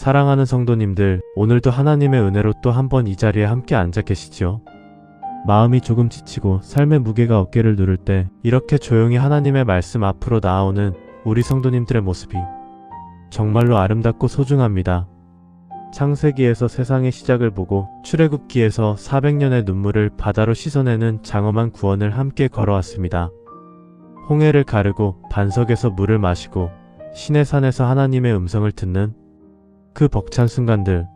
사랑하는 성도님들, 오늘도 하나님의 은혜로 또 한 번 이 자리에 함께 앉아 계시지요? 마음이 조금 지치고 삶의 무게가 어깨를 누를 때 이렇게 조용히 하나님의 말씀 앞으로 나아오는 우리 성도님들의 모습이 정말로 아름답고 소중합니다. 창세기에서 세상의 시작을 보고 출애굽기에서 400년의 눈물을 바다로 씻어내는 장엄한 구원을 함께 걸어왔습니다. 홍해를 가르고 반석에서 물을 마시고 신의 산에서 하나님의 음성을 듣는 그 벅찬 순간들.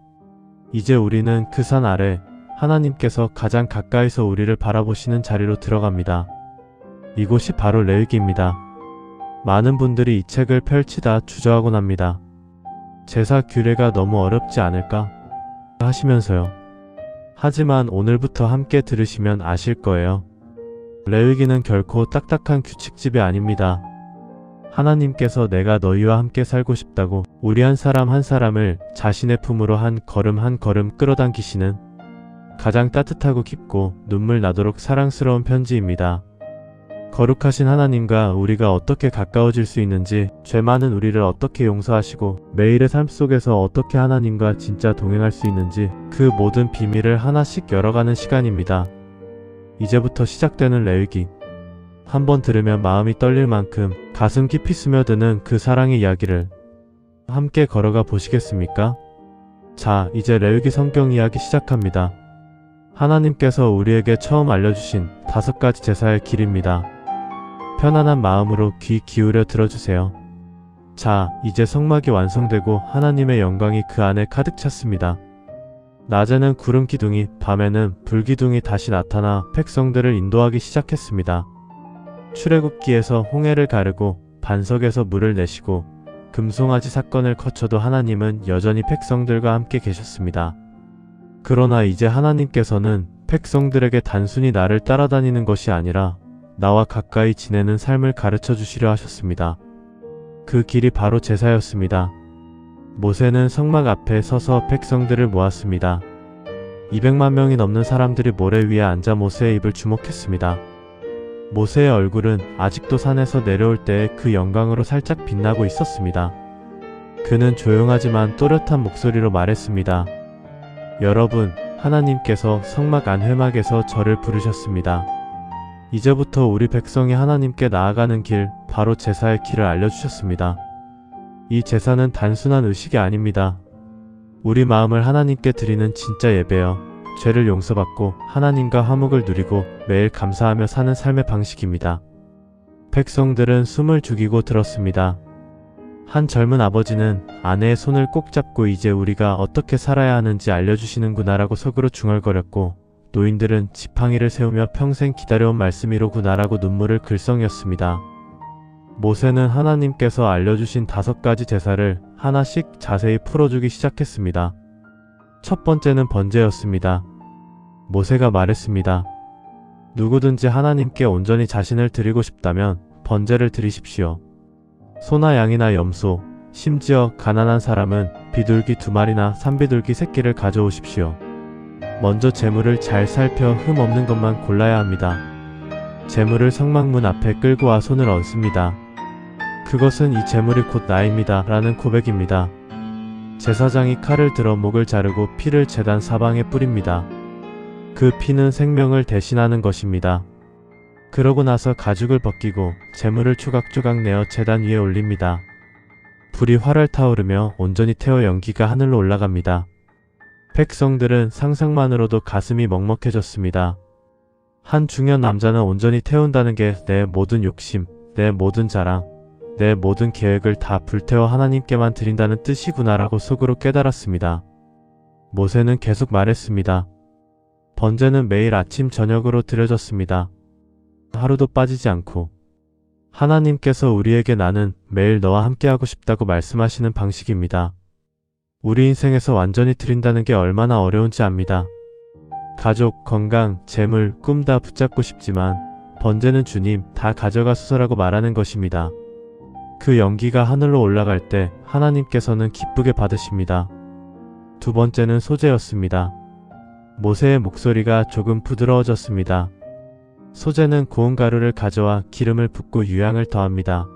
이제 우리는 그 산 아래 하나님께서 가장 가까이서 우리를 바라보시는 자리로 들어갑니다. 이곳이 바로 레위기입니다. 많은 분들이 이 책을 펼치다 주저하곤 합니다. 제사 규례가 너무 어렵지 않을까 하시면서요. 하지만 오늘부터 함께 들으시면 아실 거예요. 레위기는 결코 딱딱한 규칙집이 아닙니다. 하나님께서 내가 너희와 함께 살고 싶다고 우리 한 사람 한 사람을 자신의 품으로 한 걸음 한 걸음 끌어당기시는 가장 따뜻하고 깊고 눈물 나도록 사랑스러운 편지입니다. 거룩하신 하나님과 우리가 어떻게 가까워질 수 있는지, 죄 많은 우리를 어떻게 용서하시고 매일의 삶 속에서 어떻게 하나님과 진짜 동행할 수 있는지 그 모든 비밀을 하나씩 열어가는 시간입니다. 이제부터 시작되는 레위기. 한번 들으면 마음이 떨릴 만큼 가슴 깊이 스며드는 그 사랑의 이야기를 함께 걸어가 보시겠습니까? 자, 이제 레위기 성경 이야기 시작합니다. 하나님께서 우리에게 처음 알려주신 5가지 제사의 길입니다. 편안한 마음으로 귀 기울여 들어주세요. 자, 이제 성막이 완성되고 하나님의 영광이 그 안에 가득 찼습니다. 낮에는 구름 기둥이, 밤에는 불 기둥이 다시 나타나 백성들을 인도하기 시작했습니다. 출애굽기에서 홍해를 가르고 반석에서 물을 내시고 금송아지 사건을 거쳐도 하나님은 여전히 백성들과 함께 계셨습니다. 그러나 이제 하나님께서는 백성들에게 단순히 나를 따라다니는 것이 아니라 나와 가까이 지내는 삶을 가르쳐 주시려 하셨습니다. 그 길이 바로 제사였습니다. 모세는 성막 앞에 서서 백성들을 모았습니다. 200만 명이 넘는 사람들이 모래 위에 앉아 모세의 입을 주목했습니다. 모세의 얼굴은 아직도 산에서 내려올 때의 그 영광으로 살짝 빛나고 있었습니다. 그는 조용하지만 또렷한 목소리로 말했습니다. 여러분, 하나님께서 성막 안 회막에서 저를 부르셨습니다. 이제부터 우리 백성이 하나님께 나아가는 길, 바로 제사의 길을 알려주셨습니다. 이 제사는 단순한 의식이 아닙니다. 우리 마음을 하나님께 드리는 진짜 예배요. 죄를 용서받고 하나님과 화목을 누리고 매일 감사하며 사는 삶의 방식입니다. 백성들은 숨을 죽이고 들었습니다. 한 젊은 아버지는 아내의 손을 꼭 잡고 이제 우리가 어떻게 살아야 하는지 알려주시는구나라고 속으로 중얼거렸고, 노인들은 지팡이를 세우며 평생 기다려온 말씀이로구나라고 눈물을 글썽였습니다. 모세는 하나님께서 알려주신 5가지 제사를 하나씩 자세히 풀어주기 시작했습니다. 첫 번째는 번제였습니다. 모세가 말했습니다. 누구든지 하나님께 온전히 자신을 드리고 싶다면 번제를 드리십시오. 소나 양이나 염소, 심지어 가난한 사람은 비둘기 2마리나 산비둘기 새끼를 가져오십시오. 먼저 제물을 잘 살펴 흠 없는 것만 골라야 합니다. 제물을 성막문 앞에 끌고 와 손을 얹습니다. 그것은 이 제물이 곧 나입니다 라는 고백입니다. 제사장이 칼을 들어 목을 자르고 피를 제단 사방에 뿌립니다. 그 피는 생명을 대신하는 것입니다. 그러고 나서 가죽을 벗기고 제물을 조각조각 내어 제단 위에 올립니다. 불이 활활 타오르며 온전히 태워 연기가 하늘로 올라갑니다. 백성들은 상상만으로도 가슴이 먹먹해졌습니다. 한 중년 남자는 온전히 태운다는 게 내 모든 욕심, 내 모든 자랑, 내 모든 계획을 다 불태워 하나님께만 드린다는 뜻이구나라고 속으로 깨달았습니다. 모세는 계속 말했습니다. 번제는 매일 아침 저녁으로 드려졌습니다. 하루도 빠지지 않고. 하나님께서 우리에게 나는 매일 너와 함께하고 싶다고 말씀하시는 방식입니다. 우리 인생에서 완전히 드린다는 게 얼마나 어려운지 압니다. 가족, 건강, 재물, 꿈 다 붙잡고 싶지만 번제는 주님 다 가져가소서라고 말하는 것입니다. 그 연기가 하늘로 올라갈 때 하나님께서는 기쁘게 받으십니다. 두 번째는 소제였습니다. 모세의 목소리가 조금 부드러워졌습니다. 소제는 고운 가루를 가져와 기름을 붓고 유향을 더합니다.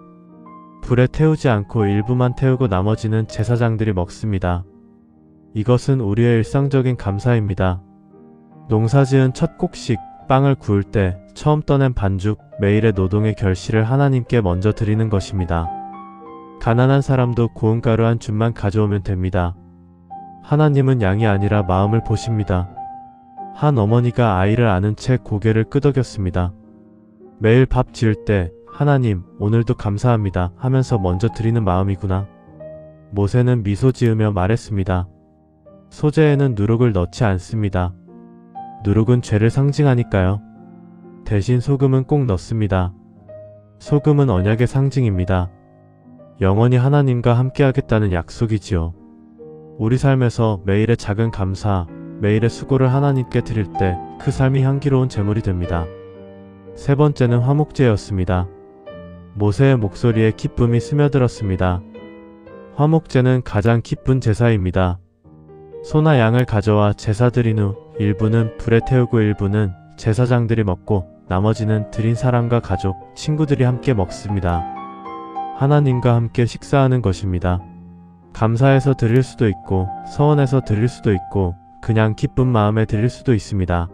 불에 태우지 않고 일부만 태우고 나머지는 제사장들이 먹습니다. 이것은 우리의 일상적인 감사입니다. 농사지은 첫 곡식, 빵을 구울 때 처음 떠낸 반죽, 매일의 노동의 결실을 하나님께 먼저 드리는 것입니다. 가난한 사람도 고운 가루 한 줌만 가져오면 됩니다. 하나님은 양이 아니라 마음을 보십니다. 한 어머니가 아이를 안은 채 고개를 끄덕였습니다. 매일 밥 지을 때 하나님, 오늘도 감사합니다 하면서 먼저 드리는 마음이구나. 모세는 미소 지으며 말했습니다. 소재에는 누룩을 넣지 않습니다. 누룩은 죄를 상징하니까요. 대신 소금은 꼭 넣습니다. 소금은 언약의 상징입니다. 영원히 하나님과 함께하겠다는 약속이지요. 우리 삶에서 매일의 작은 감사, 매일의 수고를 하나님께 드릴 때 그 삶이 향기로운 제물이 됩니다. 세 번째는 화목제였습니다. 모세의 목소리에 기쁨이 스며들었습니다. 화목제는 가장 기쁜 제사입니다. 소나 양을 가져와 제사 드린 후 일부는 불에 태우고 일부는 제사장들이 먹고 나머지는 드린 사람과 가족, 친구들이 함께 먹습니다. 하나님과 함께 식사하는 것입니다. 감사해서 드릴 수도 있고 서원해서 드릴 수도 있고 그냥 기쁜 마음에 드릴 수도 있습니다.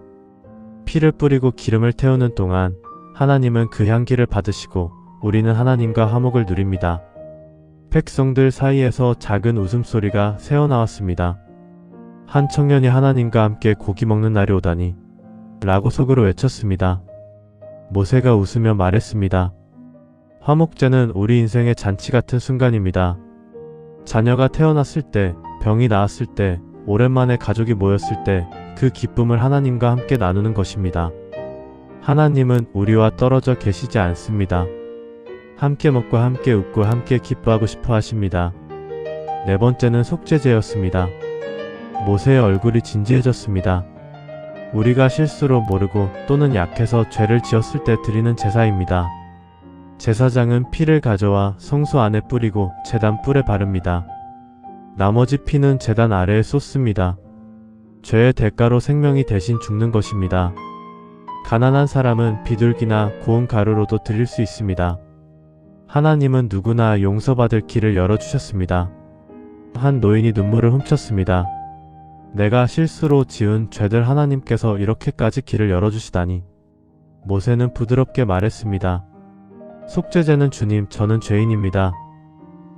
피를 뿌리고 기름을 태우는 동안 하나님은 그 향기를 받으시고 우리는 하나님과 화목을 누립니다. 백성들 사이에서 작은 웃음소리가 새어나왔습니다. 한 청년이 하나님과 함께 고기 먹는 날이 오다니 라고 속으로 외쳤습니다. 모세가 웃으며 말했습니다. 화목제는 우리 인생의 잔치 같은 순간입니다. 자녀가 태어났을 때, 병이 나았을 때, 오랜만에 가족이 모였을 때 그 기쁨을 하나님과 함께 나누는 것입니다. 하나님은 우리와 떨어져 계시지 않습니다. 함께 먹고 함께 웃고 함께 기뻐하고 싶어 하십니다. 네 번째는 속죄제였습니다. 모세의 얼굴이 진지해졌습니다. 우리가 실수로 모르고 또는 약해서 죄를 지었을 때 드리는 제사입니다. 제사장은 피를 가져와 성소 안에 뿌리고 제단 뿔에 바릅니다. 나머지 피는 제단 아래에 쏟습니다. 죄의 대가로 생명이 대신 죽는 것입니다. 가난한 사람은 비둘기나 고운 가루로도 드릴 수 있습니다. 하나님은 누구나 용서받을 길을 열어주셨습니다. 한 노인이 눈물을 훔쳤습니다. 내가 실수로 지은 죄들 하나님께서 이렇게까지 길을 열어주시다니. 모세는 부드럽게 말했습니다. 속죄제는 주님, 저는 죄인입니다.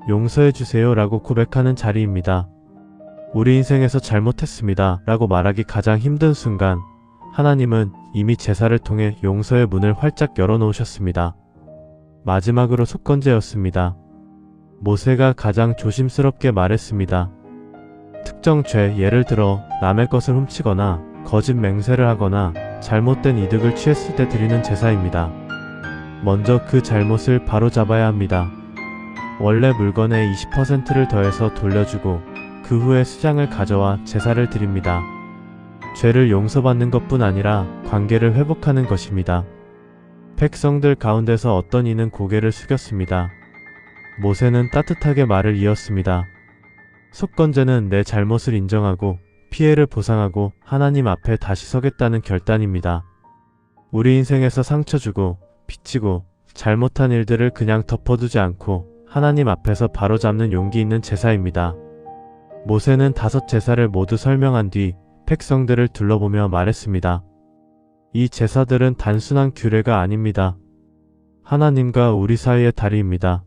용서해주세요 라고 고백하는 자리입니다. 우리 인생에서 잘못했습니다 라고 말하기 가장 힘든 순간 하나님은 이미 제사를 통해 용서의 문을 활짝 열어놓으셨습니다. 마지막으로 속건제였습니다. 모세가 가장 조심스럽게 말했습니다. 특정 죄, 예를 들어 남의 것을 훔치거나 거짓 맹세를 하거나 잘못된 이득을 취했을 때 드리는 제사입니다. 먼저 그 잘못을 바로잡아야 합니다. 원래 물건의 20%를 더해서 돌려주고 그 후에 수장을 가져와 제사를 드립니다. 죄를 용서받는 것뿐 아니라 관계를 회복하는 것입니다. 백성들 가운데서 어떤 이는 고개를 숙였습니다. 모세는 따뜻하게 말을 이었습니다. 속건제는 내 잘못을 인정하고 피해를 보상하고 하나님 앞에 다시 서겠다는 결단입니다. 우리 인생에서 상처 주고 빚지고 잘못한 일들을 그냥 덮어두지 않고 하나님 앞에서 바로잡는 용기 있는 제사입니다. 모세는 5 제사를 모두 설명한 뒤 백성들을 둘러보며 말했습니다. 이 제사들은 단순한 규례가 아닙니다. 하나님과 우리 사이의 다리입니다.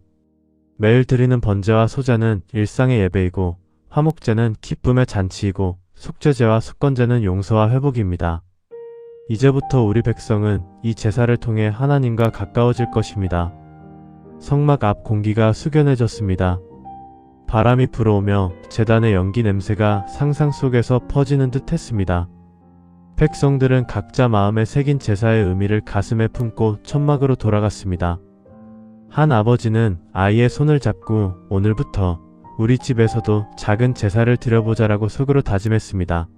매일 드리는 번제와 소제는 일상의 예배이고 화목제는 기쁨의 잔치이고 속죄제와 속건제는 용서와 회복입니다. 이제부터 우리 백성은 이 제사를 통해 하나님과 가까워질 것입니다. 성막 앞 공기가 숙연해졌습니다. 바람이 불어오며 제단의 연기 냄새가 상상 속에서 퍼지는 듯 했습니다. 백성들은 각자 마음에 새긴 제사의 의미를 가슴에 품고 천막으로 돌아갔습니다. 한 아버지는 아이의 손을 잡고 오늘부터 우리 집에서도 작은 제사를 드려보자라고 속으로 다짐했습니다.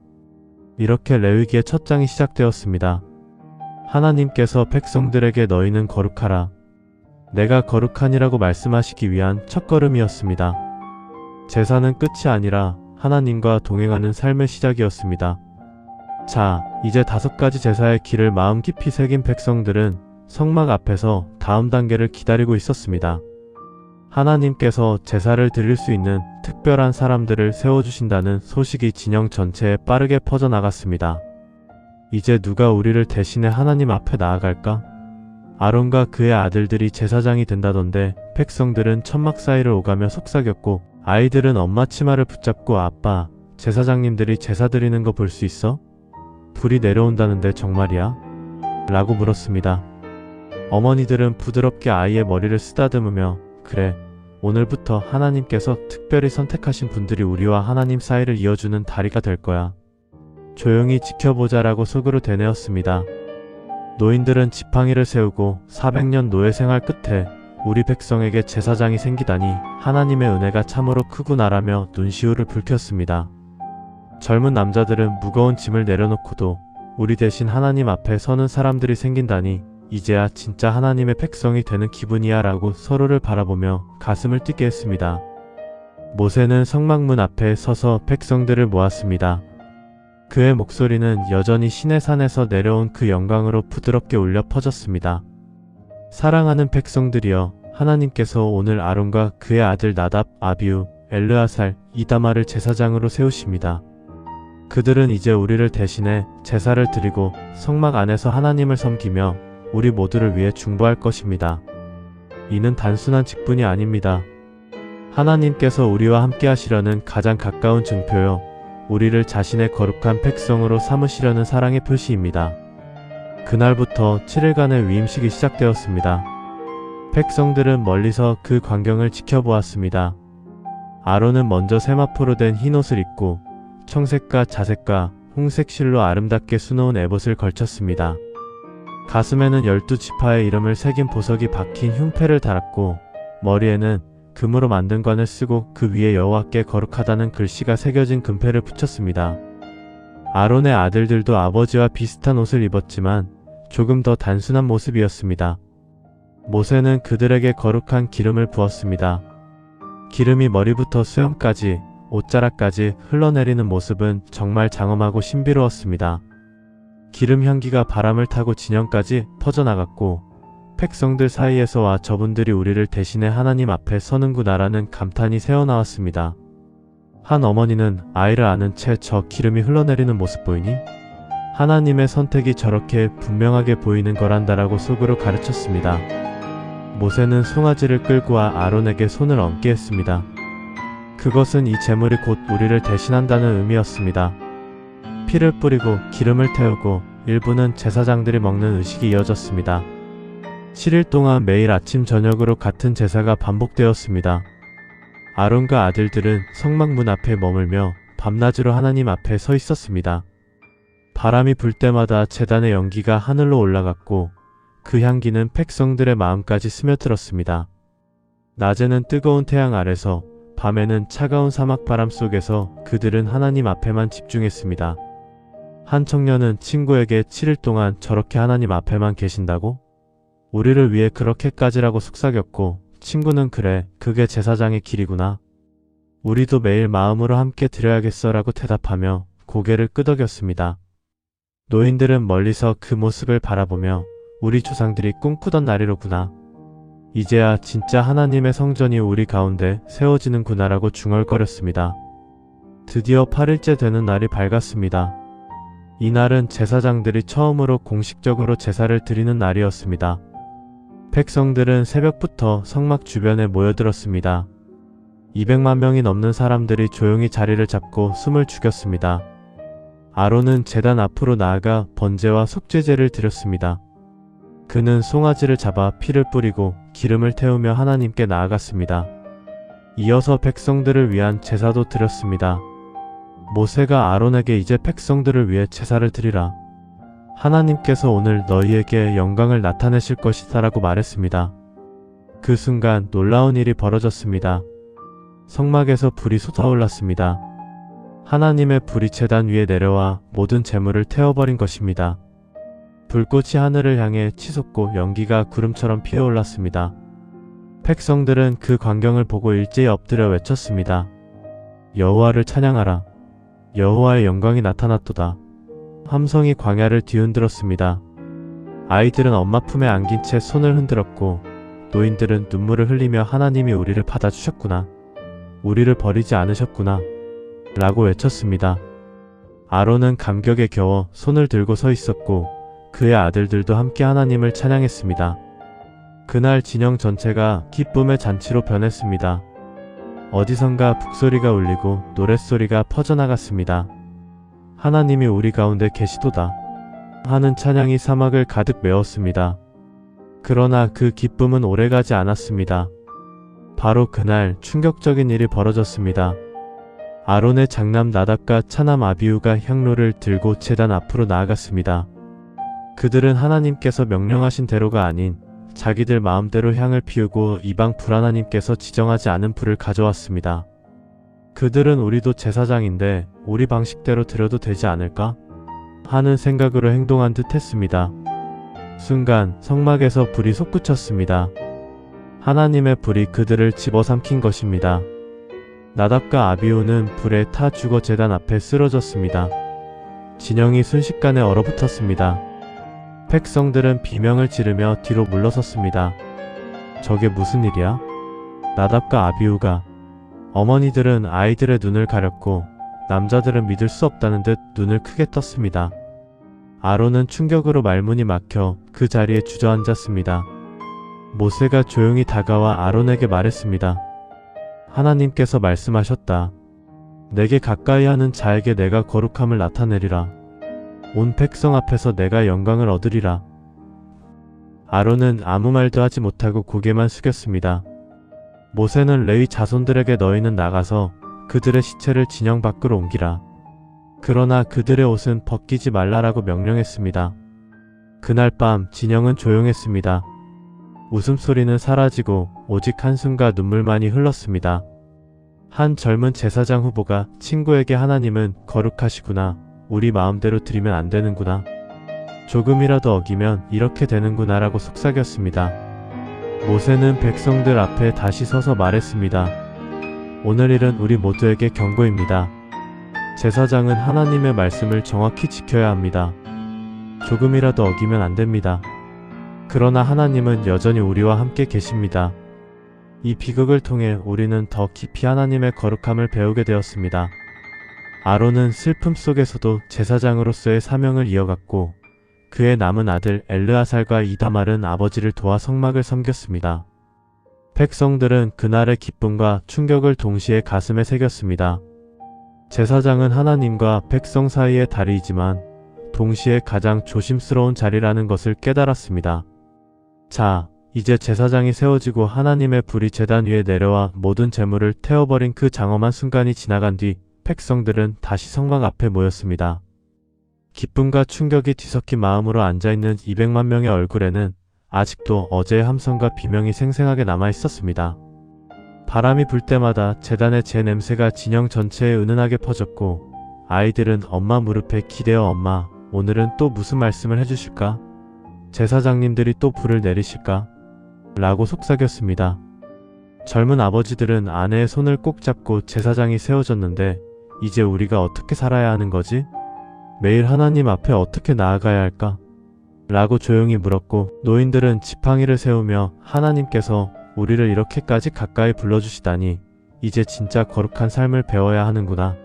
이렇게 레위기의 첫 장이 시작되었습니다. 하나님께서 백성들에게 너희는 거룩하라. 내가 거룩하니라고 말씀하시기 위한 첫걸음이었습니다. 제사는 끝이 아니라 하나님과 동행하는 삶의 시작이었습니다. 자, 이제 5가지 제사의 길을 마음 깊이 새긴 백성들은 성막 앞에서 다음 단계를 기다리고 있었습니다. 하나님께서 제사를 드릴 수 있는 특별한 사람들을 세워주신다는 소식이 진영 전체에 빠르게 퍼져나갔습니다. 이제 누가 우리를 대신해 하나님 앞에 나아갈까? 아론과 그의 아들들이 제사장이 된다던데 백성들은 천막 사이를 오가며 속삭였고 아이들은 엄마 치마를 붙잡고 아빠, 제사장님들이 제사 드리는 거 볼 수 있어? 불이 내려온다는데 정말이야? 라고 물었습니다. 어머니들은 부드럽게 아이의 머리를 쓰다듬으며 그래, 오늘부터 하나님께서 특별히 선택하신 분들이 우리와 하나님 사이를 이어주는 다리가 될 거야. 조용히 지켜보자라고 속으로 되뇌었습니다. 노인들은 지팡이를 세우고 400년 노예 생활 끝에 우리 백성에게 제사장이 생기다니 하나님의 은혜가 참으로 크구나라며 눈시울을 붉혔습니다. 젊은 남자들은 무거운 짐을 내려놓고도 우리 대신 하나님 앞에 서는 사람들이 생긴다니 이제야 진짜 하나님의 백성이 되는 기분이야 라고 서로를 바라보며 가슴을 뛰게 했습니다. 모세는 성막문 앞에 서서 백성들을 모았습니다. 그의 목소리는 여전히 시내산에서 내려온 그 영광으로 부드럽게 울려 퍼졌습니다. 사랑하는 백성들이여, 하나님께서 오늘 아론과 그의 아들 나답, 아비우, 엘르아살, 이다말을 제사장으로 세우십니다. 그들은 이제 우리를 대신해 제사를 드리고 성막 안에서 하나님을 섬기며 우리 모두를 위해 중보할 것입니다. 이는 단순한 직분이 아닙니다. 하나님께서 우리와 함께 하시려는 가장 가까운 증표요, 우리를 자신의 거룩한 백성으로 삼으시려는 사랑의 표시입니다. 그날부터 7일간의 위임식이 시작되었습니다. 백성들은 멀리서 그 광경을 지켜보았습니다. 아론은 먼저 세마포로 된 흰옷을 입고 청색과 자색과 홍색 실로 아름답게 수놓은 에봇을 걸쳤습니다. 가슴에는 12지파의 이름을 새긴 보석이 박힌 흉패를 달았고 머리에는 금으로 만든 관을 쓰고 그 위에 여호와께 거룩하다는 글씨가 새겨진 금패를 붙였습니다. 아론의 아들들도 아버지와 비슷한 옷을 입었지만 조금 더 단순한 모습이었습니다. 모세는 그들에게 거룩한 기름을 부었습니다. 기름이 머리부터 수염까지, 옷자락까지 흘러내리는 모습은 정말 장엄하고 신비로웠습니다. 기름 향기가 바람을 타고 진영까지 퍼져나갔고 백성들 사이에서와 저분들이 우리를 대신해 하나님 앞에 서는구나라는 감탄이 새어나왔습니다. 한 어머니는 아이를 안은 채 저 기름이 흘러내리는 모습 보이니? 하나님의 선택이 저렇게 분명하게 보이는 거란다라고 속으로 가르쳤습니다. 모세는 송아지를 끌고 와 아론에게 손을 얹게 했습니다. 그것은 이 제물이 곧 우리를 대신한다는 의미였습니다. 피를 뿌리고 기름을 태우고 일부는 제사장들이 먹는 의식이 이어졌습니다. 7일 동안 매일 아침 저녁으로 같은 제사가 반복되었습니다. 아론과 아들들은 성막문 앞에 머물며 밤낮으로 하나님 앞에 서 있었습니다. 바람이 불 때마다 제단의 연기가 하늘로 올라갔고 그 향기는 백성들의 마음까지 스며들었습니다. 낮에는 뜨거운 태양 아래서, 밤에는 차가운 사막바람 속에서 그들은 하나님 앞에만 집중했습니다. 한 청년은 친구에게 7일 동안 저렇게 하나님 앞에만 계신다고? 우리를 위해 그렇게까지라고 속삭였고 친구는 그래, 그게 제사장의 길이구나. 우리도 매일 마음으로 함께 드려야겠어 라고 대답하며 고개를 끄덕였습니다. 노인들은 멀리서 그 모습을 바라보며 우리 조상들이 꿈꾸던 날이로구나. 이제야 진짜 하나님의 성전이 우리 가운데 세워지는구나라고 중얼거렸습니다. 드디어 8일째 되는 날이 밝았습니다. 이날은 제사장들이 처음으로 공식적으로 제사를 드리는 날이었습니다. 백성들은 새벽부터 성막 주변에 모여들었습니다. 200만 명이 넘는 사람들이 조용히 자리를 잡고 숨을 죽였습니다. 아론은 제단 앞으로 나아가 번제와 속죄제를 드렸습니다. 그는 송아지를 잡아 피를 뿌리고 기름을 태우며 하나님께 나아갔습니다. 이어서 백성들을 위한 제사도 드렸습니다. 모세가 아론에게 이제 백성들을 위해 제사를 드리라. 하나님께서 오늘 너희에게 영광을 나타내실 것이다 라고 말했습니다. 그 순간 놀라운 일이 벌어졌습니다. 성막에서 불이 솟아올랐습니다. 하나님의 불이 제단 위에 내려와 모든 재물을 태워버린 것입니다. 불꽃이 하늘을 향해 치솟고 연기가 구름처럼 피어올랐습니다. 백성들은 그 광경을 보고 일제히 엎드려 외쳤습니다. 여호와를 찬양하라. 여호와의 영광이 나타났도다. 함성이 광야를 뒤흔들었습니다. 아이들은 엄마 품에 안긴 채 손을 흔들었고 노인들은 눈물을 흘리며 하나님이 우리를 받아주셨구나. 우리를 버리지 않으셨구나 라고 외쳤습니다. 아론은 감격에 겨워 손을 들고 서 있었고 그의 아들들도 함께 하나님을 찬양했습니다. 그날 진영 전체가 기쁨의 잔치로 변했습니다. 어디선가 북소리가 울리고 노랫소리가 퍼져나갔습니다. 하나님이 우리 가운데 계시도다 하는 찬양이 사막을 가득 메웠습니다. 그러나 그 기쁨은 오래가지 않았습니다. 바로 그날 충격적인 일이 벌어졌습니다. 아론의 장남 나답과 차남 아비후가 향로를 들고 제단 앞으로 나아갔습니다. 그들은 하나님께서 명령하신 대로가 아닌 자기들 마음대로 향을 피우고 이방 불하나님께서 지정하지 않은 불을 가져왔습니다. 그들은 우리도 제사장인데 우리 방식대로 드려도 되지 않을까? 하는 생각으로 행동한 듯 했습니다. 순간 성막에서 불이 솟구쳤습니다. 하나님의 불이 그들을 집어삼킨 것입니다. 나답과 아비후는 불에 타 죽어 제단 앞에 쓰러졌습니다. 진영이 순식간에 얼어붙었습니다. 백성들은 비명을 지르며 뒤로 물러섰습니다. 저게 무슨 일이야? 나답과 아비후가. 어머니들은 아이들의 눈을 가렸고 남자들은 믿을 수 없다는 듯 눈을 크게 떴습니다. 아론은 충격으로 말문이 막혀 그 자리에 주저앉았습니다. 모세가 조용히 다가와 아론에게 말했습니다. 하나님께서 말씀하셨다. 내게 가까이 하는 자에게 내가 거룩함을 나타내리라. 온 백성 앞에서 내가 영광을 얻으리라. 아론은 아무 말도 하지 못하고 고개만 숙였습니다. 모세는 레위 자손들에게 너희는 나가서 그들의 시체를 진영 밖으로 옮기라. 그러나 그들의 옷은 벗기지 말라라고 명령했습니다. 그날 밤 진영은 조용했습니다. 웃음소리는 사라지고 오직 한숨과 눈물만이 흘렀습니다. 한 젊은 제사장 후보가 친구에게 하나님은 거룩하시구나. 우리 마음대로 드리면 안 되는구나. 조금이라도 어기면 이렇게 되는구나 라고 속삭였습니다. 모세는 백성들 앞에 다시 서서 말했습니다. 오늘 일은 우리 모두에게 경고입니다. 제사장은 하나님의 말씀을 정확히 지켜야 합니다. 조금이라도 어기면 안 됩니다. 그러나 하나님은 여전히 우리와 함께 계십니다. 이 비극을 통해 우리는 더 깊이 하나님의 거룩함을 배우게 되었습니다. 아론은 슬픔 속에서도 제사장으로서의 사명을 이어갔고 그의 남은 아들 엘르아살과 이다말은 아버지를 도와 성막을 섬겼습니다. 백성들은 그날의 기쁨과 충격을 동시에 가슴에 새겼습니다. 제사장은 하나님과 백성 사이의 다리이지만 동시에 가장 조심스러운 자리라는 것을 깨달았습니다. 자, 이제 제사장이 세워지고 하나님의 불이 제단 위에 내려와 모든 재물을 태워버린 그 장엄한 순간이 지나간 뒤 백성들은 다시 성막 앞에 모였습니다. 기쁨과 충격이 뒤섞인 마음으로 앉아있는 200만 명의 얼굴에는 아직도 어제의 함성과 비명이 생생하게 남아있었습니다. 바람이 불 때마다 제단의 재 냄새가 진영 전체에 은은하게 퍼졌고 아이들은 엄마 무릎에 기대어 엄마, 오늘은 또 무슨 말씀을 해주실까? 제사장님들이 또 불을 내리실까? 라고 속삭였습니다. 젊은 아버지들은 아내의 손을 꼭 잡고 제사장이 세워졌는데 이제 우리가 어떻게 살아야 하는 거지? 매일 하나님 앞에 어떻게 나아가야 할까? 라고 조용히 물었고 노인들은 지팡이를 세우며 하나님께서 우리를 이렇게까지 가까이 불러주시다니 이제 진짜 거룩한 삶을 배워야 하는구나.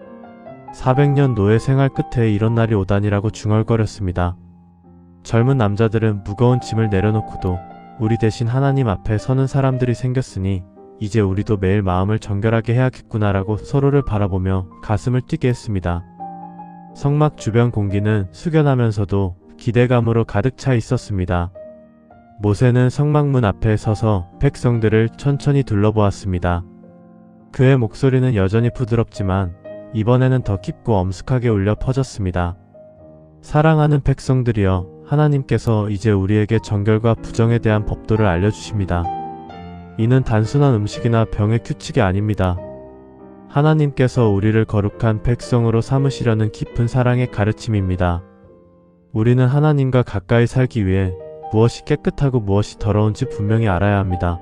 400년 노예 생활 끝에 이런 날이 오다니라고 중얼거렸습니다. 젊은 남자들은 무거운 짐을 내려놓고도 우리 대신 하나님 앞에 서는 사람들이 생겼으니 이제 우리도 매일 마음을 정결하게 해야겠구나라고 서로를 바라보며 가슴을 뛰게 했습니다. 성막 주변 공기는 숙연하면서도 기대감으로 가득 차 있었습니다. 모세는 성막문 앞에 서서 백성들을 천천히 둘러보았습니다. 그의 목소리는 여전히 부드럽지만 이번에는 더 깊고 엄숙하게 울려 퍼졌습니다. 사랑하는 백성들이여, 하나님께서 이제 우리에게 정결과 부정에 대한 법도를 알려주십니다. 이는 단순한 음식이나 병의 규칙이 아닙니다. 하나님께서 우리를 거룩한 백성으로 삼으시려는 깊은 사랑의 가르침입니다. 우리는 하나님과 가까이 살기 위해 무엇이 깨끗하고 무엇이 더러운지 분명히 알아야 합니다.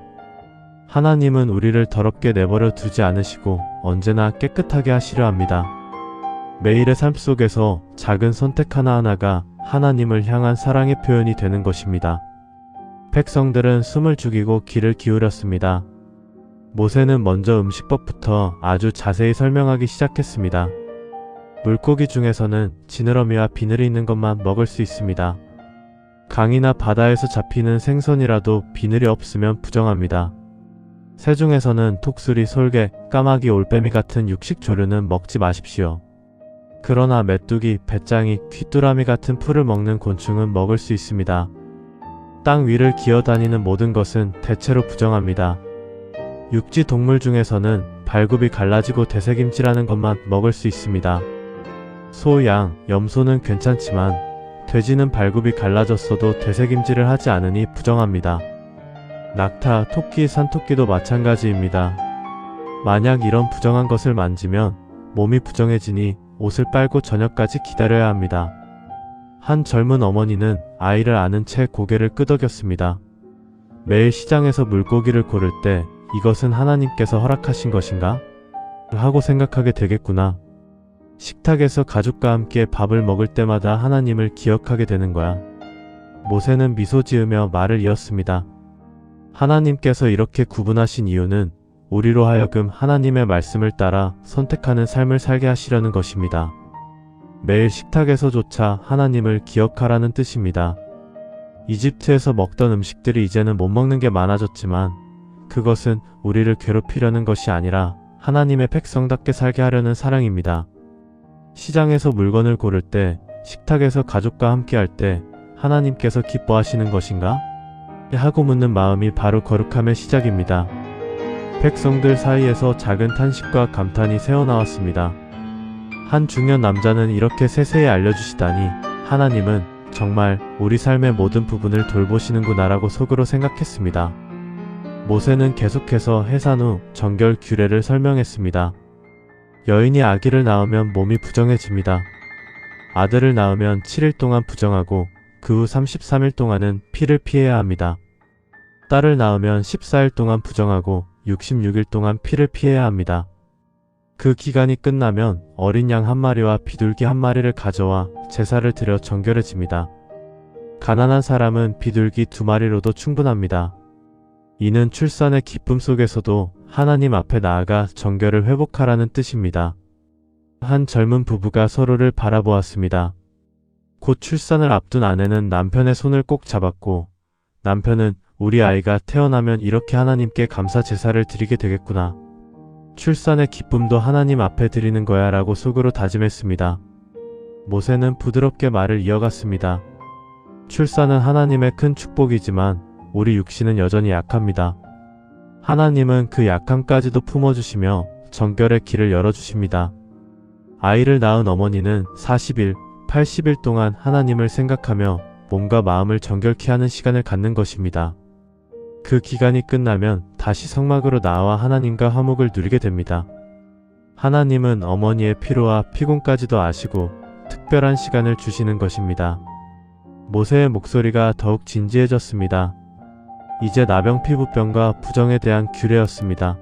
하나님은 우리를 더럽게 내버려 두지 않으시고 언제나 깨끗하게 하시려 합니다. 매일의 삶 속에서 작은 선택 하나하나가 하나님을 향한 사랑의 표현이 되는 것입니다. 백성들은 숨을 죽이고 귀를 기울였습니다. 모세는 먼저 음식법부터 아주 자세히 설명하기 시작했습니다. 물고기 중에서는 지느러미와 비늘이 있는 것만 먹을 수 있습니다. 강이나 바다에서 잡히는 생선이라도 비늘이 없으면 부정합니다. 새 중에서는 독수리, 솔개, 까마귀, 올빼미 같은 육식 조류는 먹지 마십시오. 그러나 메뚜기, 배짱이, 귀뚜라미 같은 풀을 먹는 곤충은 먹을 수 있습니다. 땅 위를 기어다니는 모든 것은 대체로 부정합니다. 육지 동물 중에서는 발굽이 갈라지고 되새김질하는 것만 먹을 수 있습니다. 소, 양, 염소는 괜찮지만 돼지는 발굽이 갈라졌어도 되새김질을 하지 않으니 부정합니다. 낙타, 토끼, 산토끼도 마찬가지입니다. 만약 이런 부정한 것을 만지면 몸이 부정해지니 옷을 빨고 저녁까지 기다려야 합니다. 한 젊은 어머니는 아이를 안은 채 고개를 끄덕였습니다. 매일 시장에서 물고기를 고를 때 이것은 하나님께서 허락하신 것인가? 하고 생각하게 되겠구나. 식탁에서 가족과 함께 밥을 먹을 때마다 하나님을 기억하게 되는 거야. 모세는 미소 지으며 말을 이었습니다. 하나님께서 이렇게 구분하신 이유는 우리로 하여금 하나님의 말씀을 따라 선택하는 삶을 살게 하시려는 것입니다. 매일 식탁에서조차 하나님을 기억하라는 뜻입니다. 이집트에서 먹던 음식들이 이제는 못 먹는 게 많아졌지만 그것은 우리를 괴롭히려는 것이 아니라 하나님의 백성답게 살게 하려는 사랑입니다. 시장에서 물건을 고를 때, 식탁에서 가족과 함께 할 때 하나님께서 기뻐하시는 것인가? 하고 묻는 마음이 바로 거룩함의 시작입니다. 백성들 사이에서 작은 탄식과 감탄이 새어나왔습니다. 한 중년 남자는 이렇게 세세히 알려주시다니 하나님은 정말 우리 삶의 모든 부분을 돌보시는구나라고 속으로 생각했습니다. 모세는 계속해서 해산 후 정결 규례를 설명했습니다. 여인이 아기를 낳으면 몸이 부정해집니다. 아들을 낳으면 7일 동안 부정하고 그 후 33일 동안은 피를 피해야 합니다. 딸을 낳으면 14일 동안 부정하고 66일 동안 피를 피해야 합니다. 그 기간이 끝나면 어린 양 한 마리와 비둘기 한 마리를 가져와 제사를 드려 정결해집니다. 가난한 사람은 비둘기 2마리로도 충분합니다. 이는 출산의 기쁨 속에서도 하나님 앞에 나아가 정결을 회복하라는 뜻입니다. 한 젊은 부부가 서로를 바라보았습니다. 곧 출산을 앞둔 아내는 남편의 손을 꼭 잡았고 남편은 우리 아이가 태어나면 이렇게 하나님께 감사 제사를 드리게 되겠구나. 출산의 기쁨도 하나님 앞에 드리는 거야 라고 속으로 다짐했습니다. 모세는 부드럽게 말을 이어갔습니다. 출산은 하나님의 큰 축복이지만 우리 육신은 여전히 약합니다. 하나님은 그 약함까지도 품어주시며 정결의 길을 열어주십니다. 아이를 낳은 어머니는 40일, 80일 동안 하나님을 생각하며 몸과 마음을 정결케 하는 시간을 갖는 것입니다. 그 기간이 끝나면 다시 성막으로 나와 하나님과 화목을 누리게 됩니다. 하나님은 어머니의 피로와 피곤까지도 아시고 특별한 시간을 주시는 것입니다. 모세의 목소리가 더욱 진지해졌습니다. 이제 나병 피부병과 부정에 대한 규례였습니다.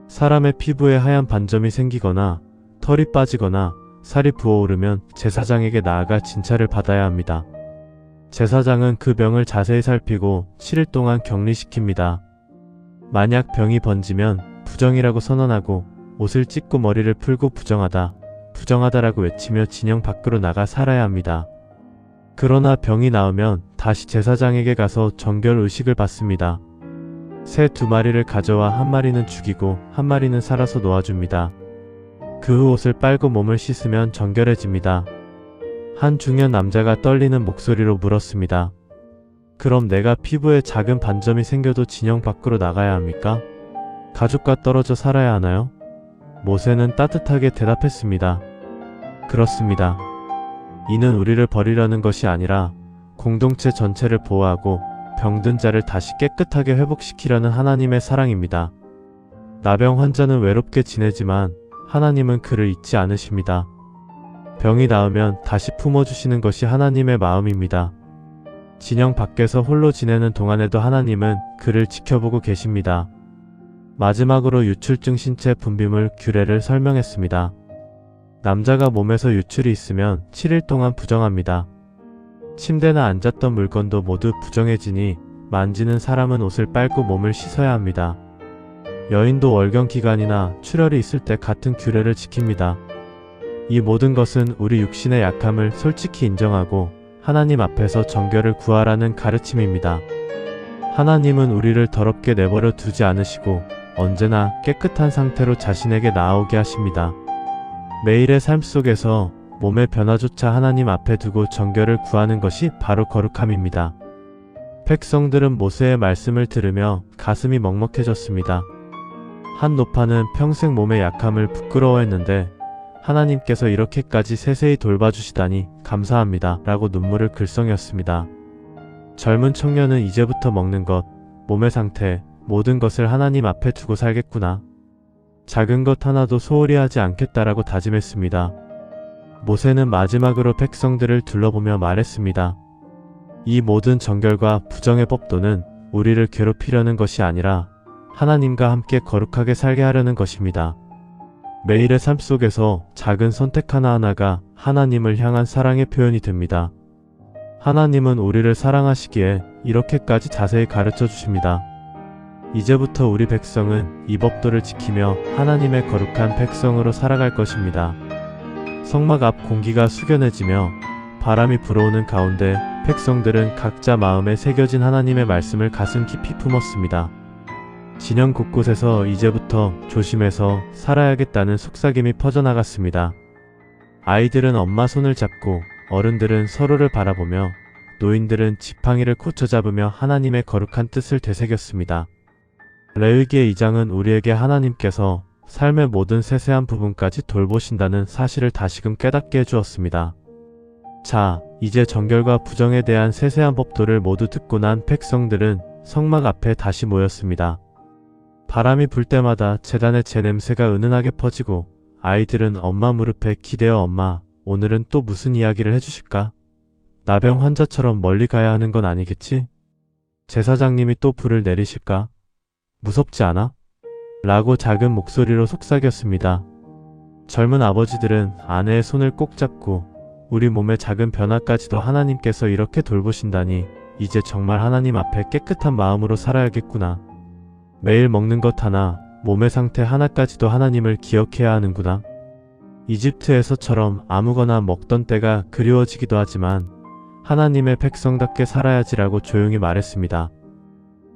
사람의 피부에 하얀 반점이 생기거나 털이 빠지거나 살이 부어오르면 제사장에게 나아가 진찰을 받아야 합니다. 제사장은 그 병을 자세히 살피고 7일 동안 격리시킵니다. 만약 병이 번지면 부정이라고 선언하고 옷을 찢고 머리를 풀고 부정하다, 부정하다라고 외치며 진영 밖으로 나가 살아야 합니다. 그러나 병이 나으면 다시 제사장에게 가서 정결 의식을 받습니다. 새 2마리를 가져와 한 마리는 죽이고 한 마리는 살아서 놓아줍니다. 그 후 옷을 빨고 몸을 씻으면 정결해집니다. 한 중년 남자가 떨리는 목소리로 물었습니다. 그럼 내가 피부에 작은 반점이 생겨도 진영 밖으로 나가야 합니까? 가족과 떨어져 살아야 하나요? 모세는 따뜻하게 대답했습니다. 그렇습니다. 이는 우리를 버리려는 것이 아니라 공동체 전체를 보호하고 병든 자를 다시 깨끗하게 회복시키려는 하나님의 사랑입니다. 나병 환자는 외롭게 지내지만 하나님은 그를 잊지 않으십니다. 병이 나으면 다시 품어주시는 것이 하나님의 마음입니다. 진영 밖에서 홀로 지내는 동안에도 하나님은 그를 지켜보고 계십니다. 마지막으로 유출증 신체 분비물 규례를 설명했습니다. 남자가 몸에서 유출이 있으면 7일 동안 부정합니다. 침대나 앉았던 물건도 모두 부정해지니 만지는 사람은 옷을 빨고 몸을 씻어야 합니다. 여인도 월경 기간이나 출혈이 있을 때 같은 규례를 지킵니다. 이 모든 것은 우리 육신의 약함을 솔직히 인정하고 하나님 앞에서 정결을 구하라는 가르침입니다. 하나님은 우리를 더럽게 내버려 두지 않으시고 언제나 깨끗한 상태로 자신에게 나아오게 하십니다. 매일의 삶 속에서 몸의 변화조차 하나님 앞에 두고 정결을 구하는 것이 바로 거룩함입니다. 백성들은 모세의 말씀을 들으며 가슴이 먹먹해졌습니다. 한 노파는 평생 몸의 약함을 부끄러워했는데 하나님께서 이렇게까지 세세히 돌봐주시다니 감사합니다 라고 눈물을 글썽였습니다. 젊은 청년은 이제부터 먹는 것, 몸의 상태, 모든 것을 하나님 앞에 두고 살겠구나. 작은 것 하나도 소홀히 하지 않겠다라고 다짐했습니다. 모세는 마지막으로 백성들을 둘러보며 말했습니다. 이 모든 정결과 부정의 법도는 우리를 괴롭히려는 것이 아니라 하나님과 함께 거룩하게 살게 하려는 것입니다. 매일의 삶 속에서 작은 선택 하나하나가 하나님을 향한 사랑의 표현이 됩니다. 하나님은 우리를 사랑하시기에 이렇게까지 자세히 가르쳐 주십니다. 이제부터 우리 백성은 이 법도를 지키며 하나님의 거룩한 백성으로 살아갈 것입니다. 성막 앞 공기가 숙연해지며 바람이 불어오는 가운데 백성들은 각자 마음에 새겨진 하나님의 말씀을 가슴 깊이 품었습니다. 진영 곳곳에서 이제부터 조심해서 살아야겠다는 속삭임이 퍼져나갔습니다. 아이들은 엄마 손을 잡고 어른들은 서로를 바라보며 노인들은 지팡이를 고쳐 잡으며 하나님의 거룩한 뜻을 되새겼습니다. 레위기의 2장은 우리에게 하나님께서 삶의 모든 세세한 부분까지 돌보신다는 사실을 다시금 깨닫게 해주었습니다. 자, 이제 정결과 부정에 대한 세세한 법도를 모두 듣고 난 백성들은 성막 앞에 다시 모였습니다. 바람이 불 때마다 제단의 재 냄새가 은은하게 퍼지고 아이들은 엄마 무릎에 기대어 엄마, 오늘은 또 무슨 이야기를 해주실까? 나병 환자처럼 멀리 가야 하는 건 아니겠지? 제사장님이 또 불을 내리실까? 무섭지 않아? 라고 작은 목소리로 속삭였습니다. 젊은 아버지들은 아내의 손을 꼭 잡고 우리 몸의 작은 변화까지도 하나님께서 이렇게 돌보신다니 이제 정말 하나님 앞에 깨끗한 마음으로 살아야겠구나. 매일 먹는 것 하나, 몸의 상태 하나까지도 하나님을 기억해야 하는구나. 이집트에서처럼 아무거나 먹던 때가 그리워지기도 하지만 하나님의 백성답게 살아야지라고 조용히 말했습니다.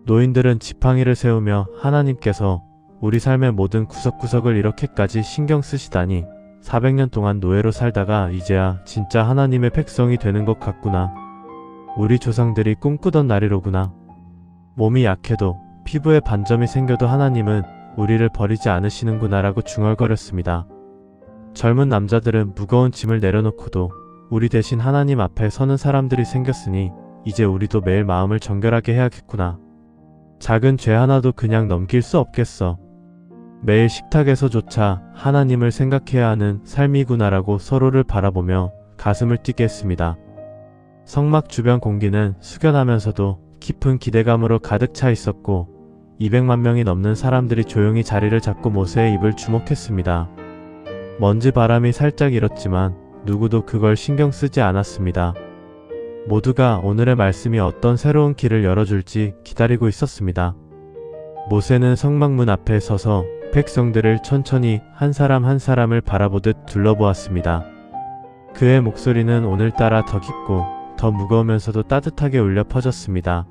노인들은 지팡이를 세우며 하나님께서 우리 삶의 모든 구석구석을 이렇게까지 신경 쓰시다니 400년 동안 노예로 살다가 이제야 진짜 하나님의 백성이 되는 것 같구나. 우리 조상들이 꿈꾸던 날이로구나. 몸이 약해도 피부에 반점이 생겨도 하나님은 우리를 버리지 않으시는구나라고 중얼거렸습니다. 젊은 남자들은 무거운 짐을 내려놓고도 우리 대신 하나님 앞에 서는 사람들이 생겼으니 이제 우리도 매일 마음을 정결하게 해야겠구나. 작은 죄 하나도 그냥 넘길 수 없겠어. 매일 식탁에서조차 하나님을 생각해야 하는 삶이구나라고 서로를 바라보며 가슴을 뛰게 했습니다. 성막 주변 공기는 숙연하면서도 깊은 기대감으로 가득 차 있었고 200만 명이 넘는 사람들이 조용히 자리를 잡고 모세의 입을 주목했습니다. 먼지 바람이 살짝 일었지만 누구도 그걸 신경 쓰지 않았습니다. 모두가 오늘의 말씀이 어떤 새로운 길을 열어줄지 기다리고 있었습니다. 모세는 성막문 앞에 서서 백성들을 천천히 한 사람 한 사람을 바라보듯 둘러보았습니다. 그의 목소리는 오늘따라 더 깊고 더 무거우면서도 따뜻하게 울려 퍼졌습니다.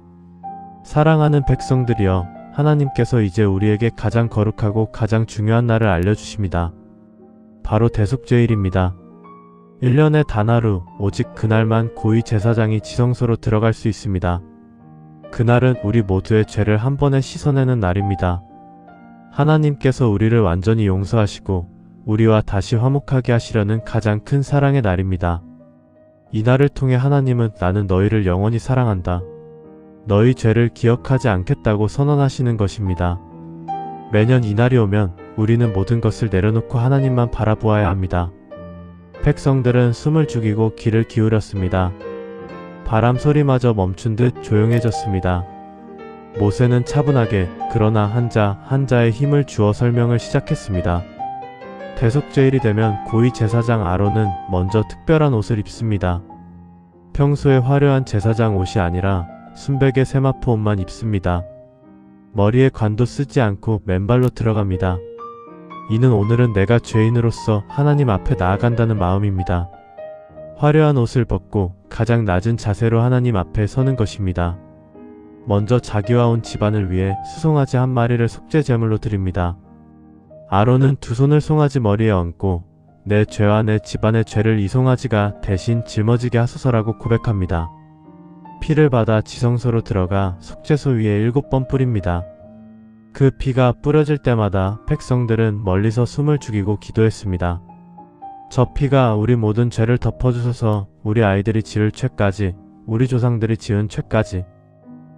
사랑하는 백성들이여, 하나님께서 이제 우리에게 가장 거룩하고 가장 중요한 날을 알려주십니다. 바로 대속죄일입니다. 1년에 단 하루, 오직 그날만 고위 제사장이 지성소로 들어갈 수 있습니다. 그날은 우리 모두의 죄를 한 번에 씻어내는 날입니다. 하나님께서 우리를 완전히 용서하시고 우리와 다시 화목하게 하시려는 가장 큰 사랑의 날입니다. 이 날을 통해 하나님은 나는 너희를 영원히 사랑한다. 너희 죄를 기억하지 않겠다고 선언하시는 것입니다. 매년 이 날이 오면 우리는 모든 것을 내려놓고 하나님만 바라보아야 합니다. 백성들은 숨을 죽이고 귀를 기울였습니다. 바람 소리마저 멈춘 듯 조용해졌습니다. 모세는 차분하게 그러나 한자 한자에 힘을 주어 설명을 시작했습니다. 대속죄일이 되면 고위 제사장 아론은 먼저 특별한 옷을 입습니다. 평소에 화려한 제사장 옷이 아니라 순백의 세마포 옷만 입습니다. 머리에 관도 쓰지 않고 맨발로 들어갑니다. 이는 오늘은 내가 죄인으로서 하나님 앞에 나아간다는 마음입니다. 화려한 옷을 벗고 가장 낮은 자세로 하나님 앞에 서는 것입니다. 먼저 자기와 온 집안을 위해 수송아지 한 마리를 속죄 제물로 드립니다. 아론은 두 손을 송아지 머리에 얹고 내 죄와 내 집안의 죄를 이 송아지가 대신 짊어지게 하소서라고 고백합니다. 피를 받아 지성소로 들어가 속죄소 위에 7번 뿌립니다. 그 피가 뿌려질 때마다 백성들은 멀리서 숨을 죽이고 기도했습니다. 저 피가 우리 모든 죄를 덮어주소서. 우리 아이들이 지을 죄까지, 우리 조상들이 지은 죄까지.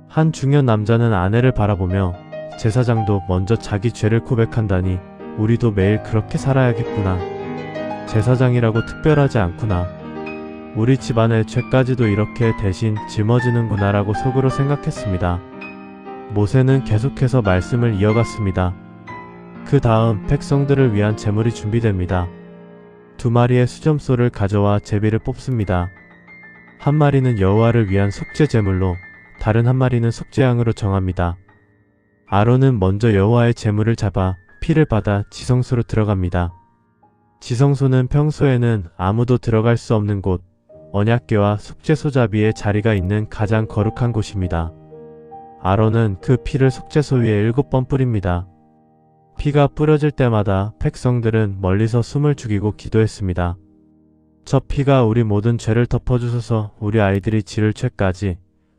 한 중년 남자는 아내를 바라보며 제사장도 먼저 자기 죄를 고백한다니 우리도 매일 그렇게 살아야겠구나. 제사장이라고 특별하지 않구나. 우리 집안의 죄까지도 이렇게 대신 짊어지는구나 라고 속으로 생각했습니다. 모세는 계속해서 말씀을 이어갔습니다. 그 다음 백성들을 위한 제물이 준비됩니다. 2마리의 수점소를 가져와 제비를 뽑습니다. 한 마리는 여호와를 위한 속죄 제물로 다른 한 마리는 속죄양으로 정합니다. 아론은 먼저 여호와의 제물을 잡아 피를 받아 지성소로 들어갑니다. 지성소는 평소에는 아무도 들어갈 수 없는 곳, 언약궤와 속죄소자비의 자리가 있는 가장 거룩한 곳입니다. 아론은 그 피를 속죄소 위에 7번 뿌립니다. 피가 뿌려질 때마다 백성들은 멀리서 숨을 죽이고 기도했습니다. 저 피가 우리 모든 죄를 덮어주소서. 우리 아이들이 지을 죄까지,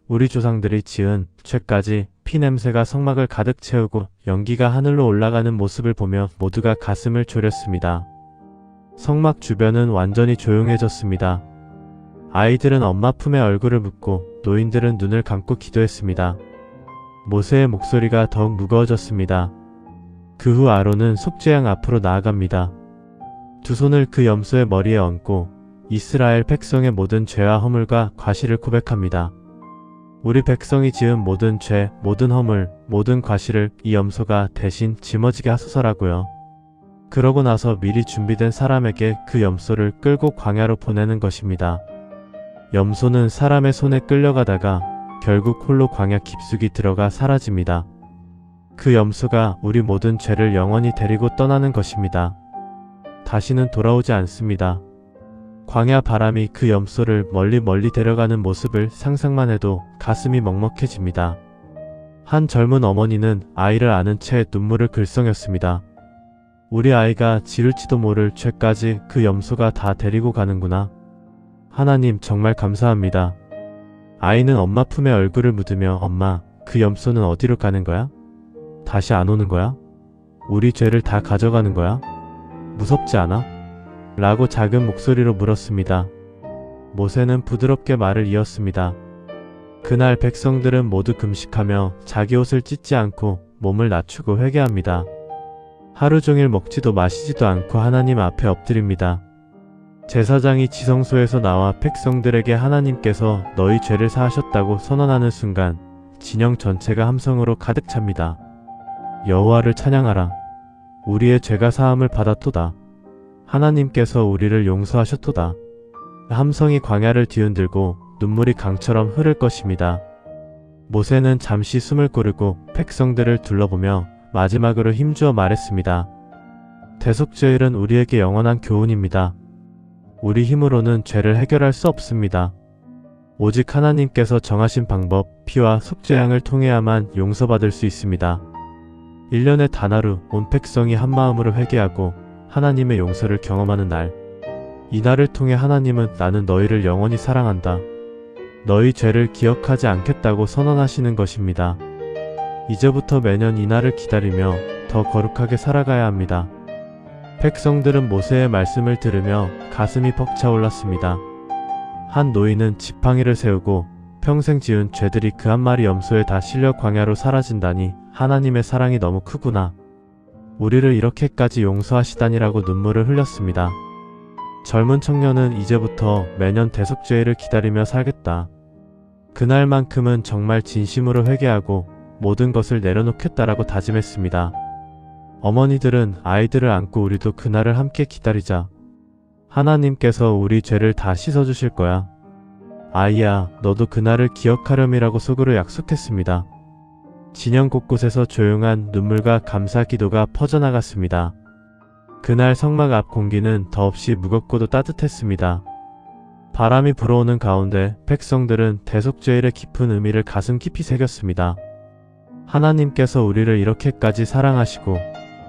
우리 조상들이 지은 죄까지. 피 냄새가 성막을 가득 채우고 연기가 하늘로 올라가는 모습을 보며 모두가 가슴을 졸였습니다. 성막 주변은 완전히 조용해졌습니다. 아이들은 엄마 품에 얼굴을 묻고 노인들은 눈을 감고 기도했습니다. 모세의 목소리가 더욱 무거워졌습니다. 그 후 아론은 속죄양 앞으로 나아갑니다. 두 손을 그 염소의 머리에 얹고 이스라엘 백성의 모든 죄와 허물과 과실을 고백합니다. 우리 백성이 지은 모든 죄, 모든 허물, 모든 과실을 이 염소가 대신 짊어지게 하소서라고요. 그러고 나서 미리 준비된 사람에게 그 염소를 끌고 광야로 보내는 것입니다. 염소는 사람의 손에 끌려가다가 결국 홀로 광야 깊숙이 들어가 사라집니다. 그 염소가 우리 모든 죄를 영원히 데리고 떠나는 것입니다. 다시는 돌아오지 않습니다. 광야 바람이 그 염소를 멀리 데려가는 모습을 상상만 해도 가슴이 먹먹해집니다. 한 젊은 어머니는 아이를 안은 채 눈물을 글썽였습니다. 우리 아이가 지을지도 모를 죄까지 그 염소가 다 데리고 가는구나. 하나님 정말 감사합니다. 아이는 엄마 품에 얼굴을 묻으며 엄마, 그 염소는 어디로 가는 거야? 다시 안 오는 거야? 우리 죄를 다 가져가는 거야? 무섭지 않아? 라고 작은 목소리로 물었습니다. 모세는 부드럽게 말을 이었습니다. 그날 백성들은 모두 금식하며 자기 옷을 찢지 않고 몸을 낮추고 회개합니다. 하루 종일 먹지도 마시지도 않고 하나님 앞에 엎드립니다. 제사장이 지성소에서 나와 백성들에게 하나님께서 너희 죄를 사하셨다고 선언하는 순간 진영 전체가 함성으로 가득 찹니다. 여호와를 찬양하라. 우리의 죄가 사함을 받았도다. 하나님께서 우리를 용서하셨도다. 함성이 광야를 뒤흔들고 눈물이 강처럼 흐를 것입니다. 모세는 잠시 숨을 고르고 백성들을 둘러보며 마지막으로 힘주어 말했습니다. 대속죄일은 우리에게 영원한 교훈입니다. 우리 힘으로는 죄를 해결할 수 없습니다. 오직 하나님께서 정하신 방법, 피와 속죄양을 통해야만 용서받을 수 있습니다. 1년에 단 하루 온 백성이 한마음으로 회개하고 하나님의 용서를 경험하는 날. 이 날을 통해 하나님은 나는 너희를 영원히 사랑한다. 너희 죄를 기억하지 않겠다고 선언하시는 것입니다. 이제부터 매년 이 날을 기다리며 더 거룩하게 살아가야 합니다. 백성들은 모세의 말씀을 들으며 가슴이 벅차올랐습니다. 한 노인은 지팡이를 세우고 평생 지은 죄들이 그 한 마리 염소에 다 실려 광야로 사라진다니 하나님의 사랑이 너무 크구나. 우리를 이렇게까지 용서하시다니라고 눈물을 흘렸습니다. 젊은 청년은 이제부터 매년 대속죄일을 기다리며 살겠다. 그날만큼은 정말 진심으로 회개하고 모든 것을 내려놓겠다라고 다짐했습니다. 어머니들은 아이들을 안고 우리도 그날을 함께 기다리자. 하나님께서 우리 죄를 다 씻어주실 거야. 아이야, 너도 그날을 기억하렴이라고 속으로 약속했습니다. 진영 곳곳에서 조용한 눈물과 감사 기도가 퍼져나갔습니다. 그날 성막 앞 공기는 더없이 무겁고도 따뜻했습니다. 바람이 불어오는 가운데 백성들은 대속죄일의 깊은 의미를 가슴 깊이 새겼습니다. 하나님께서 우리를 이렇게까지 사랑하시고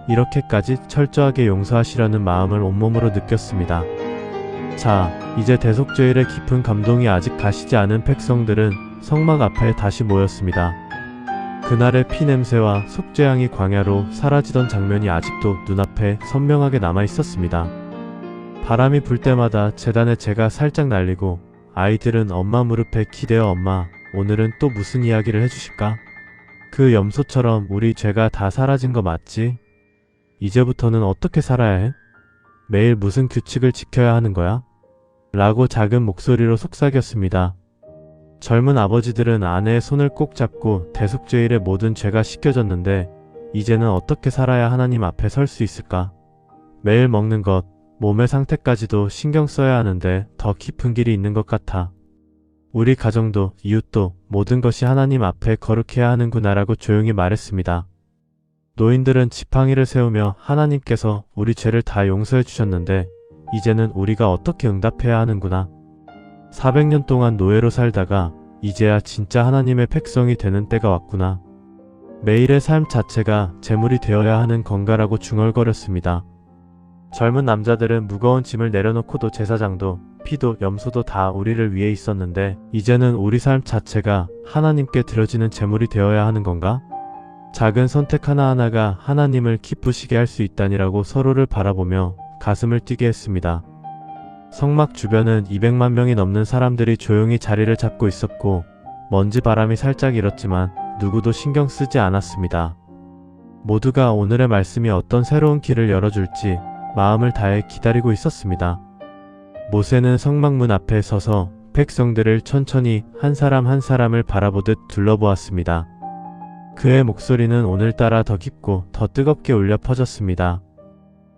이렇게까지 철저하게 용서하시려는 마음을 온몸으로 느꼈습니다. 자, 이제 대속죄일의 깊은 감동이 아직 가시지 않은 백성들은 성막 앞에 다시 모였습니다. 그날의 피 냄새와 속죄양이 광야로 사라지던 장면이 아직도 눈앞에 선명하게 남아 있었습니다. 바람이 불 때마다 제단의 재가 살짝 날리고 아이들은 엄마 무릎에 기대어 엄마, 오늘은 또 무슨 이야기를 해주실까? 그 염소처럼 우리 죄가 다 사라진 거 맞지? 이제부터는 어떻게 살아야 해? 매일 무슨 규칙을 지켜야 하는 거야? 라고 작은 목소리로 속삭였습니다. 젊은 아버지들은 아내의 손을 꼭 잡고 대속죄일의 모든 죄가 씻겨졌는데 이제는 어떻게 살아야 하나님 앞에 설 수 있을까? 매일 먹는 것, 몸의 상태까지도 신경 써야 하는데 더 깊은 길이 있는 것 같아. 우리 가정도 이웃도 모든 것이 하나님 앞에 거룩해야 하는구나라고 조용히 말했습니다. 노인들은 지팡이를 세우며 하나님께서 우리 죄를 다 용서해 주셨는데 이제는 우리가 어떻게 응답해야 하는구나. 400년 동안 노예로 살다가 이제야 진짜 하나님의 백성이 되는 때가 왔구나. 매일의 삶 자체가 제물이 되어야 하는 건가라고 중얼거렸습니다. 젊은 남자들은 무거운 짐을 내려놓고도 제사장도 피도 염소도 다 우리를 위해 있었는데 이제는 우리 삶 자체가 하나님께 드려지는 제물이 되어야 하는 건가? 작은 선택 하나하나가 하나님을 기쁘시게 할 수 있다니라고 서로를 바라보며 가슴을 뛰게 했습니다. 성막 주변은 200만 명이 넘는 사람들이 조용히 자리를 잡고 있었고 먼지 바람이 살짝 일었지만 누구도 신경 쓰지 않았습니다. 모두가 오늘의 말씀이 어떤 새로운 길을 열어줄지 마음을 다해 기다리고 있었습니다. 모세는 성막문 앞에 서서 백성들을 천천히 한 사람 한 사람을 바라보듯 둘러보았습니다. 그의 목소리는 오늘따라 더 깊고 더 뜨겁게 울려 퍼졌습니다.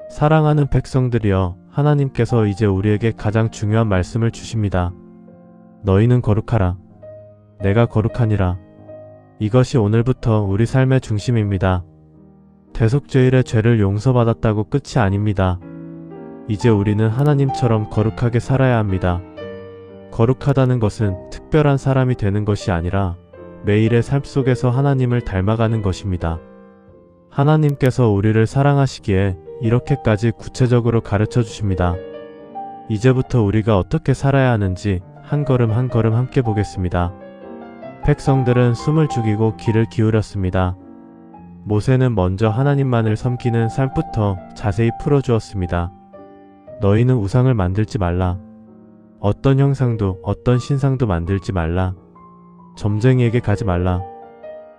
사랑하는 백성들이여, 하나님께서 이제 우리에게 가장 중요한 말씀을 주십니다. 너희는 거룩하라. 내가 거룩하니라. 이것이 오늘부터 우리 삶의 중심입니다. 대속죄일의 죄를 용서받았다고 끝이 아닙니다. 이제 우리는 하나님처럼 거룩하게 살아야 합니다. 거룩하다는 것은 특별한 사람이 되는 것이 아니라 매일의 삶 속에서 하나님을 닮아가는 것입니다. 하나님께서 우리를 사랑하시기에 이렇게까지 구체적으로 가르쳐 주십니다. 이제부터 우리가 어떻게 살아야 하는지 한 걸음 한 걸음 함께 보겠습니다. 백성들은 숨을 죽이고 귀를 기울였습니다. 모세는 먼저 하나님만을 섬기는 삶부터 자세히 풀어주었습니다. 너희는 우상을 만들지 말라. 어떤 형상도 어떤 신상도 만들지 말라. 점쟁이에게 가지 말라.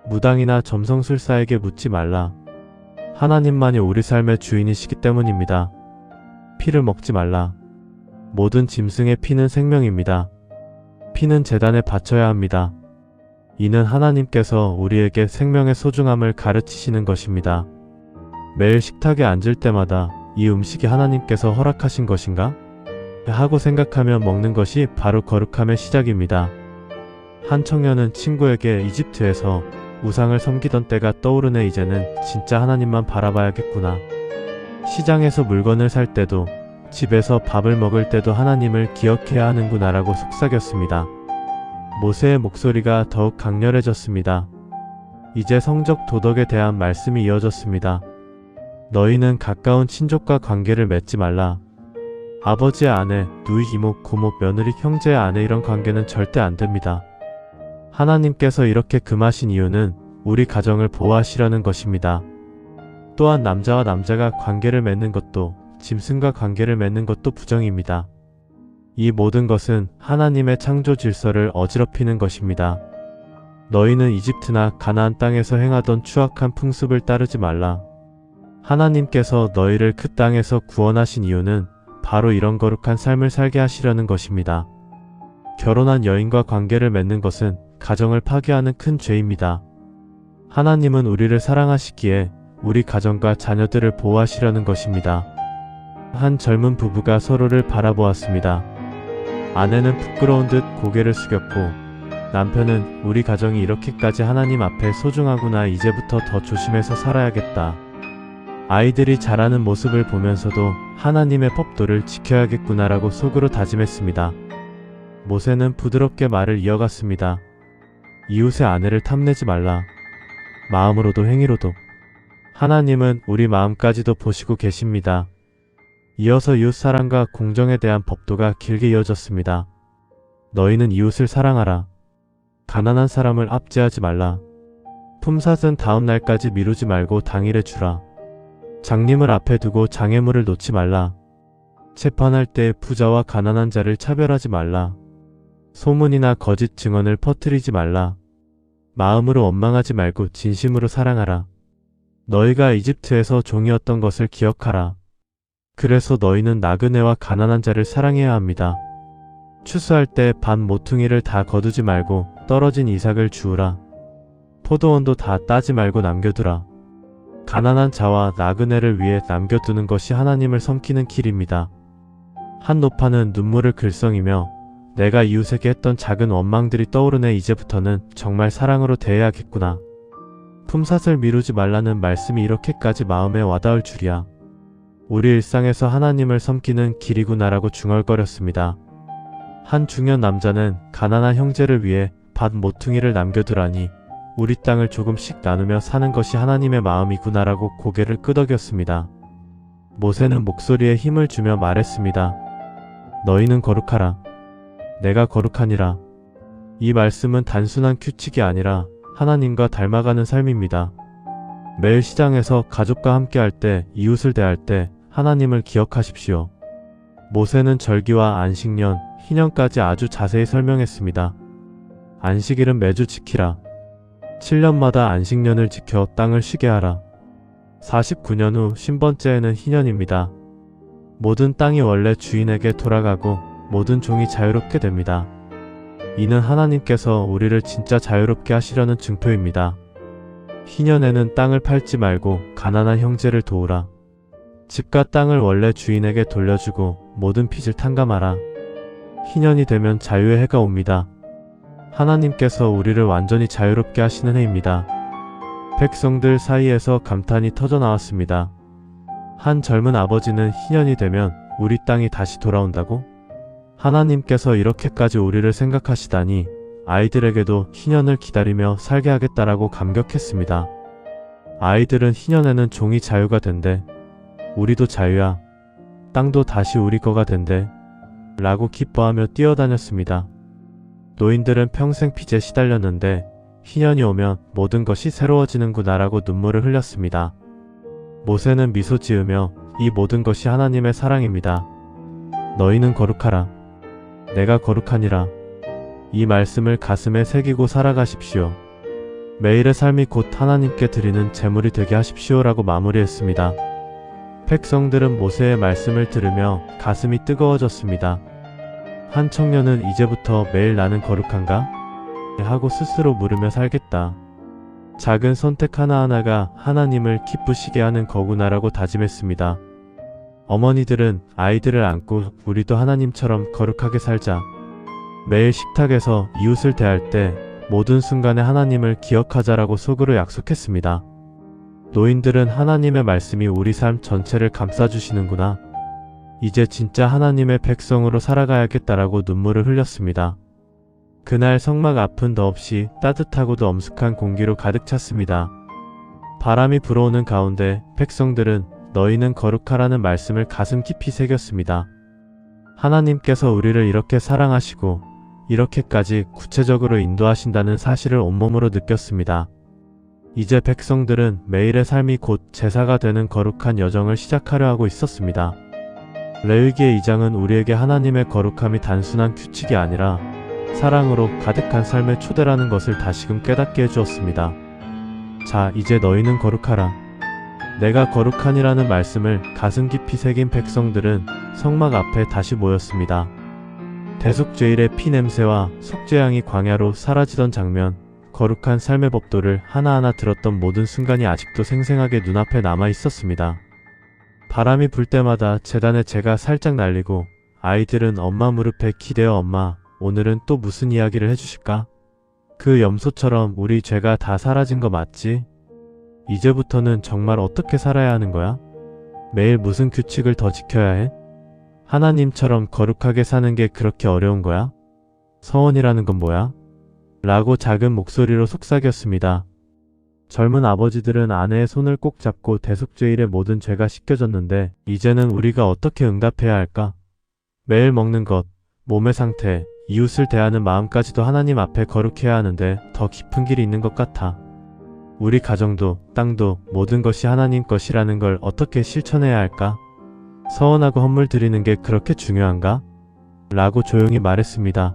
무당이나 점성술사에게 묻지 말라. 하나님만이 우리 삶의 주인이시기 때문입니다. 피를 먹지 말라. 모든 짐승의 피는 생명입니다. 피는 제단에 바쳐야 합니다. 이는 하나님께서 우리에게 생명의 소중함을 가르치시는 것입니다. 매일 식탁에 앉을 때마다 이 음식이 하나님께서 허락하신 것인가? 하고 생각하며 먹는 것이 바로 거룩함의 시작입니다. 한 청년은 친구에게 이집트에서 우상을 섬기던 때가 떠오르네. 이제는 진짜 하나님만 바라봐야겠구나. 시장에서 물건을 살 때도 집에서 밥을 먹을 때도 하나님을 기억해야 하는구나 라고 속삭였습니다. 모세의 목소리가 더욱 강렬해졌습니다. 이제 성적 도덕에 대한 말씀이 이어졌습니다. 너희는 가까운 친족과 관계를 맺지 말라. 아버지의 아내, 누이, 이모, 고모, 며느리, 형제의 아내, 이런 관계는 절대 안 됩니다. 하나님께서 이렇게 금하신 이유는 우리 가정을 보호하시려는 것입니다. 또한 남자와 남자가 관계를 맺는 것도, 짐승과 관계를 맺는 것도 부정입니다. 이 모든 것은 하나님의 창조 질서를 어지럽히는 것입니다. 너희는 이집트나 가나안 땅에서 행하던 추악한 풍습을 따르지 말라. 하나님께서 너희를 그 땅에서 구원하신 이유는 바로 이런 거룩한 삶을 살게 하시려는 것입니다. 결혼한 여인과 관계를 맺는 것은 가정을 파괴하는 큰 죄입니다. 하나님은 우리를 사랑하시기에 우리 가정과 자녀들을 보호하시려는 것입니다. 한 젊은 부부가 서로를 바라보았습니다. 아내는 부끄러운 듯 고개를 숙였고 남편은 우리 가정이 이렇게까지 하나님 앞에 소중하구나. 이제부터 더 조심해서 살아야겠다. 아이들이 자라는 모습을 보면서도 하나님의 법도를 지켜야겠구나라고 속으로 다짐했습니다. 모세는 부드럽게 말을 이어갔습니다. 이웃의 아내를 탐내지 말라. 마음으로도 행위로도. 하나님은 우리 마음까지도 보시고 계십니다. 이어서 이웃사랑과 공정에 대한 법도가 길게 이어졌습니다. 너희는 이웃을 사랑하라. 가난한 사람을 압제하지 말라. 품삯은 다음 날까지 미루지 말고 당일에 주라. 장님을 앞에 두고 장애물을 놓지 말라. 재판할 때 부자와 가난한 자를 차별하지 말라. 소문이나 거짓 증언을 퍼뜨리지 말라. 마음으로 원망하지 말고 진심으로 사랑하라. 너희가 이집트에서 종이었던 것을 기억하라. 그래서 너희는 나그네와 가난한 자를 사랑해야 합니다. 추수할 때 반 모퉁이를 다 거두지 말고 떨어진 이삭을 주우라. 포도원도 다 따지 말고 남겨두라. 가난한 자와 나그네를 위해 남겨두는 것이 하나님을 섬기는 길입니다. 한 노파는 눈물을 글썽이며 내가 이웃에게 했던 작은 원망들이 떠오르네. 이제부터는 정말 사랑으로 대해야겠구나. 품삯을 미루지 말라는 말씀이 이렇게까지 마음에 와닿을 줄이야. 우리 일상에서 하나님을 섬기는 길이구나라고 중얼거렸습니다. 한 중년 남자는 가난한 형제를 위해 밭 모퉁이를 남겨두라니 우리 땅을 조금씩 나누며 사는 것이 하나님의 마음이구나라고 고개를 끄덕였습니다. 모세는 목소리에 힘을 주며 말했습니다. 너희는 거룩하라. 내가 거룩하니라. 이 말씀은 단순한 규칙이 아니라 하나님과 닮아가는 삶입니다. 매일 시장에서 가족과 함께할 때, 이웃을 대할 때 하나님을 기억하십시오. 모세는 절기와 안식년, 희년까지 아주 자세히 설명했습니다. 안식일은 매주 지키라. 7년마다 안식년을 지켜 땅을 쉬게 하라. 49년 후 신번째에는 희년입니다. 모든 땅이 원래 주인에게 돌아가고 모든 종이 자유롭게 됩니다. 이는 하나님께서 우리를 진짜 자유롭게 하시려는 증표입니다. 희년에는 땅을 팔지 말고 가난한 형제를 도우라. 집과 땅을 원래 주인에게 돌려주고 모든 빚을 탕감하라. 희년이 되면 자유의 해가 옵니다. 하나님께서 우리를 완전히 자유롭게 하시는 해입니다. 백성들 사이에서 감탄이 터져나왔습니다. 한 젊은 아버지는 희년이 되면 우리 땅이 다시 돌아온다고? 하나님께서 이렇게까지 우리를 생각하시다니 아이들에게도 희년을 기다리며 살게 하겠다라고 감격했습니다. 아이들은 희년에는 종이 자유가 된대. 우리도 자유야. 땅도 다시 우리 거가 된대. 라고 기뻐하며 뛰어다녔습니다. 노인들은 평생 빚에 시달렸는데 희년이 오면 모든 것이 새로워지는구나 라고 눈물을 흘렸습니다. 모세는 미소 지으며 이 모든 것이 하나님의 사랑입니다. 너희는 거룩하라. 내가 거룩하니라. 이 말씀을 가슴에 새기고 살아가십시오. 매일의 삶이 곧 하나님께 드리는 제물이 되게 하십시오라고 마무리했습니다. 백성들은 모세의 말씀을 들으며 가슴이 뜨거워졌습니다. 한 청년은 이제부터 매일 나는 거룩한가? 하고 스스로 물으며 살겠다. 작은 선택 하나하나가 하나님을 기쁘시게 하는 거구나라고 다짐했습니다. 어머니들은 아이들을 안고 우리도 하나님처럼 거룩하게 살자. 매일 식탁에서 이웃을 대할 때 모든 순간에 하나님을 기억하자라고 속으로 약속했습니다. 노인들은 하나님의 말씀이 우리 삶 전체를 감싸주시는구나. 이제 진짜 하나님의 백성으로 살아가야겠다라고 눈물을 흘렸습니다. 그날 성막 앞은 더없이 따뜻하고도 엄숙한 공기로 가득 찼습니다. 바람이 불어오는 가운데 백성들은 너희는 거룩하라는 말씀을 가슴 깊이 새겼습니다. 하나님께서 우리를 이렇게 사랑하시고 이렇게까지 구체적으로 인도하신다는 사실을 온몸으로 느꼈습니다. 이제 백성들은 매일의 삶이 곧 제사가 되는 거룩한 여정을 시작하려 하고 있었습니다. 레위기의 2장은 우리에게 하나님의 거룩함이 단순한 규칙이 아니라 사랑으로 가득한 삶의 초대라는 것을 다시금 깨닫게 해주었습니다. 자, 이제 너희는 거룩하라. 내가 거룩하니라는 말씀을 가슴 깊이 새긴 백성들은 성막 앞에 다시 모였습니다. 대속죄일의 피 냄새와 속죄양이 광야로 사라지던 장면, 거룩한 삶의 법도를 하나하나 들었던 모든 순간이 아직도 생생하게 눈앞에 남아 있었습니다. 바람이 불 때마다 제단에 재가 살짝 날리고 아이들은 엄마 무릎에 기대어 엄마, 오늘은 또 무슨 이야기를 해주실까? 그 염소처럼 우리 죄가 다 사라진 거 맞지? 이제부터는 정말 어떻게 살아야 하는 거야? 매일 무슨 규칙을 더 지켜야 해? 하나님처럼 거룩하게 사는 게 그렇게 어려운 거야? 서원이라는 건 뭐야? 라고 작은 목소리로 속삭였습니다. 젊은 아버지들은 아내의 손을 꼭 잡고 대속죄일의 모든 죄가 씻겨졌는데 이제는 우리가 어떻게 응답해야 할까? 매일 먹는 것, 몸의 상태, 이웃을 대하는 마음까지도 하나님 앞에 거룩해야 하는데 더 깊은 길이 있는 것 같아. 우리 가정도, 땅도, 모든 것이 하나님 것이라는 걸 어떻게 실천해야 할까? 서원하고 헌물 드리는 게 그렇게 중요한가? 라고 조용히 말했습니다.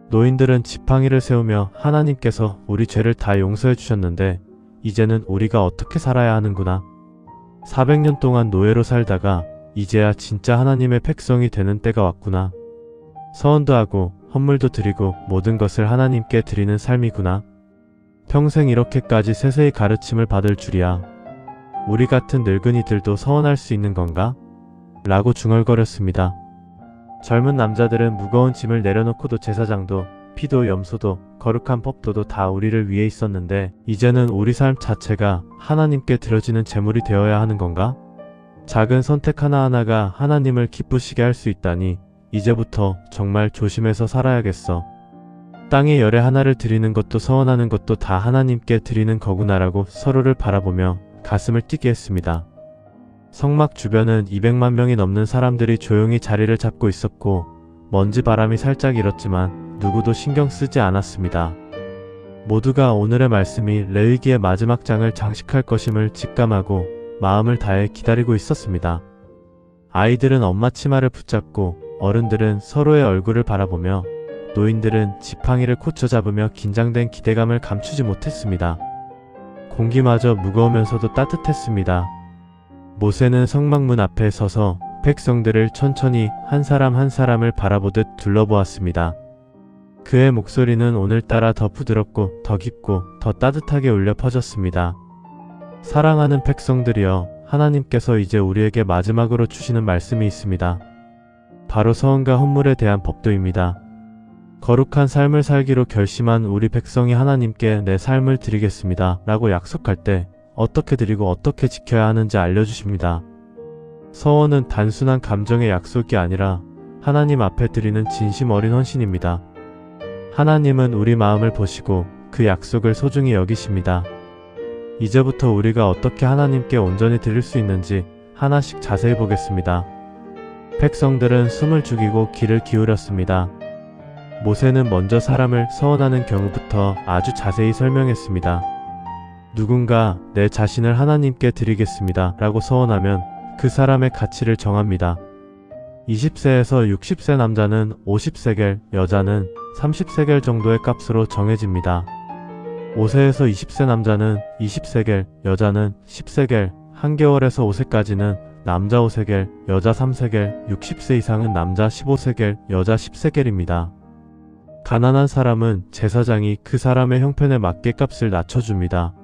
노인들은 지팡이를 세우며 하나님께서 우리 죄를 다 용서해 주셨는데 이제는 우리가 어떻게 살아야 하는구나. 400년 동안 노예로 살다가 이제야 진짜 하나님의 백성이 되는 때가 왔구나. 서원도 하고 헌물도 드리고 모든 것을 하나님께 드리는 삶이구나. 평생 이렇게까지 세세히 가르침을 받을 줄이야. 우리 같은 늙은이들도 서원할 수 있는 건가? 라고 중얼거렸습니다. 젊은 남자들은 무거운 짐을 내려놓고도 제사장도 피도 염소도 거룩한 법도도 다 우리를 위해 있었는데 이제는 우리 삶 자체가 하나님께 드려지는 제물이 되어야 하는 건가? 작은 선택 하나하나가 하나님을 기쁘시게 할 수 있다니 이제부터 정말 조심해서 살아야겠어. 땅의 열의 하나를 드리는 것도 서원하는 것도 다 하나님께 드리는 거구나라고 서로를 바라보며 가슴을 뛰게 했습니다. 성막 주변은 200만 명이 넘는 사람들이 조용히 자리를 잡고 있었고 먼지 바람이 살짝 일었지만 누구도 신경 쓰지 않았습니다. 모두가 오늘의 말씀이 레위기의 마지막 장을 장식할 것임을 직감하고 마음을 다해 기다리고 있었습니다. 아이들은 엄마 치마를 붙잡고 어른들은 서로의 얼굴을 바라보며 노인들은 지팡이를 꽂혀 잡으며 긴장된 기대감을 감추지 못했습니다. 공기마저 무거우면서도 따뜻했습니다. 모세는 성막문 앞에 서서 백성들을 천천히 한 사람 한 사람을 바라보듯 둘러보았습니다. 그의 목소리는 오늘따라 더 부드럽고 더 깊고 더 따뜻하게 울려 퍼졌습니다. 사랑하는 백성들이여, 하나님께서 이제 우리에게 마지막으로 주시는 말씀이 있습니다. 바로 서원과 헌물에 대한 법도입니다. 거룩한 삶을 살기로 결심한 우리 백성이 하나님께 내 삶을 드리겠습니다 라고 약속할 때 어떻게 드리고 어떻게 지켜야 하는지 알려주십니다. 서원은 단순한 감정의 약속이 아니라 하나님 앞에 드리는 진심 어린 헌신입니다. 하나님은 우리 마음을 보시고 그 약속을 소중히 여기십니다. 이제부터 우리가 어떻게 하나님께 온전히 드릴 수 있는지 하나씩 자세히 보겠습니다. 백성들은 숨을 죽이고 귀를 기울였습니다. 모세는 먼저 사람을 서원하는 경우부터 아주 자세히 설명했습니다. 누군가 내 자신을 하나님께 드리겠습니다 라고 서원하면 그 사람의 가치를 정합니다. 20세에서 60세 남자는 50세겔, 여자는 30세겔 정도의 값으로 정해집니다. 5세에서 20세 남자는 20세겔, 여자는 10세겔, 한개월에서 5세까지는 남자 5세겔, 여자 3세겔, 60세 이상은 남자 15세겔, 여자 10세겔입니다. 가난한 사람은 제사장이 그 사람의 형편에 맞게 값을 낮춰줍니다.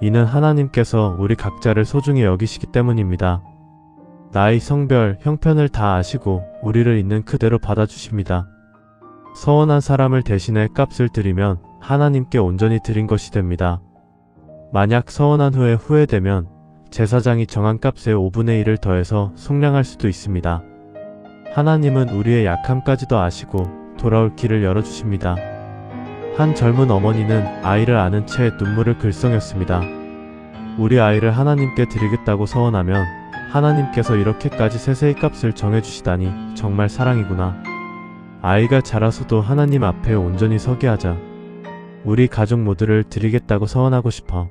이는 하나님께서 우리 각자를 소중히 여기시기 때문입니다. 나이, 성별, 형편을 다 아시고 우리를 있는 그대로 받아주십니다. 서원한 사람을 대신해 값을 드리면 하나님께 온전히 드린 것이 됩니다. 만약 서원한 후에 후회되면 제사장이 정한 값의 5분의 1을 더해서 속량할 수도 있습니다. 하나님은 우리의 약함까지도 아시고 돌아올 길을 열어주십니다. 한 젊은 어머니는 아이를 안은 채 눈물을 글썽였습니다. 우리 아이를 하나님께 드리겠다고 서원하면 하나님께서 이렇게까지 세세히 값을 정해주시다니 정말 사랑이구나. 아이가 자라서도 하나님 앞에 온전히 서게 하자. 우리 가족 모두를 드리겠다고 서원하고 싶어.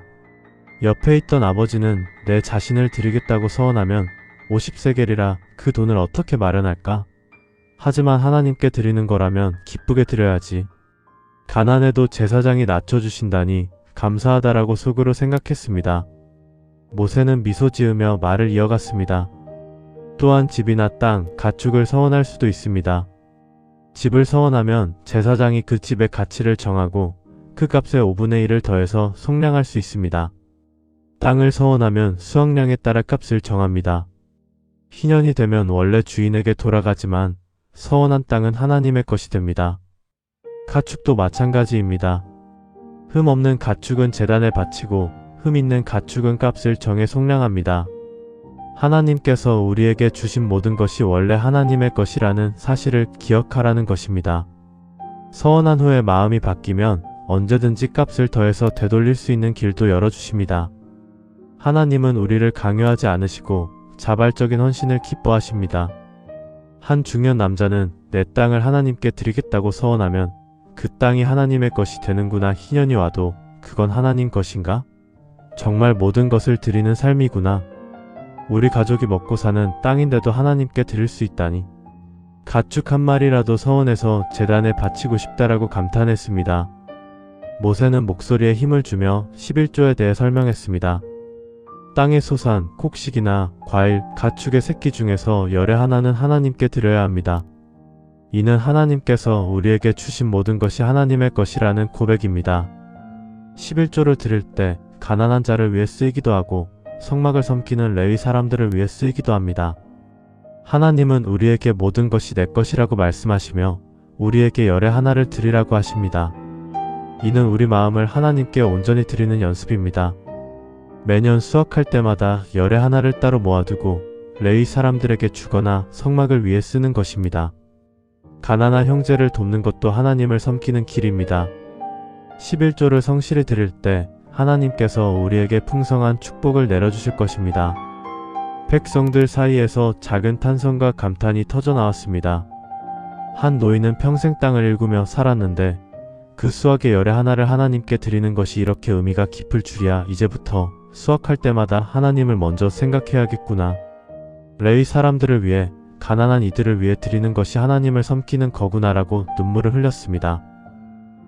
옆에 있던 아버지는 내 자신을 드리겠다고 서원하면 50세겔이라 그 돈을 어떻게 마련할까? 하지만 하나님께 드리는 거라면 기쁘게 드려야지. 가난해도 제사장이 낮춰주신다니 감사하다라고 속으로 생각했습니다. 모세는 미소 지으며 말을 이어갔습니다. 또한 집이나 땅, 가축을 서원할 수도 있습니다. 집을 서원하면 제사장이 그 집의 가치를 정하고 그 값의 5분의 1을 더해서 속량할 수 있습니다. 땅을 서원하면 수확량에 따라 값을 정합니다. 희년이 되면 원래 주인에게 돌아가지만 서원한 땅은 하나님의 것이 됩니다. 가축도 마찬가지입니다. 흠 없는 가축은 제단에 바치고 흠 있는 가축은 값을 정해 속량합니다. 하나님께서 우리에게 주신 모든 것이 원래 하나님의 것이라는 사실을 기억하라는 것입니다. 서원한 후에 마음이 바뀌면 언제든지 값을 더해서 되돌릴 수 있는 길도 열어주십니다. 하나님은 우리를 강요하지 않으시고 자발적인 헌신을 기뻐하십니다. 한 중년 남자는 내 땅을 하나님께 드리겠다고 서원하면 그 땅이 하나님의 것이 되는구나. 희년이 와도 그건 하나님 것인가? 정말 모든 것을 드리는 삶이구나. 우리 가족이 먹고 사는 땅인데도 하나님께 드릴 수 있다니. 가축 한 마리라도 서원해서 제단에 바치고 싶다라고 감탄했습니다. 모세는 목소리에 힘을 주며 11조에 대해 설명했습니다. 땅의 소산, 곡식이나 과일, 가축의 새끼 중에서 열의 하나는 하나님께 드려야 합니다. 이는 하나님께서 우리에게 주신 모든 것이 하나님의 것이라는 고백입니다. 11조를 드릴 때 가난한 자를 위해 쓰이기도 하고 성막을 섬기는 레위 사람들을 위해 쓰이기도 합니다. 하나님은 우리에게 모든 것이 내 것이라고 말씀하시며 우리에게 열의 하나를 드리라고 하십니다. 이는 우리 마음을 하나님께 온전히 드리는 연습입니다. 매년 수확할 때마다 열의 하나를 따로 모아두고 레위 사람들에게 주거나 성막을 위해 쓰는 것입니다. 가난한 형제를 돕는 것도 하나님을 섬기는 길입니다. 11조를 성실히 드릴 때 하나님께서 우리에게 풍성한 축복을 내려주실 것입니다. 백성들 사이에서 작은 탄성과 감탄이 터져나왔습니다. 한 노인은 평생 땅을 일구며 살았는데 그 수확의 열의 하나를 하나님께 드리는 것이 이렇게 의미가 깊을 줄이야. 이제부터 수확할 때마다 하나님을 먼저 생각해야겠구나. 레위 사람들을 위해, 가난한 이들을 위해 드리는 것이 하나님을 섬기는 거구나라고 눈물을 흘렸습니다.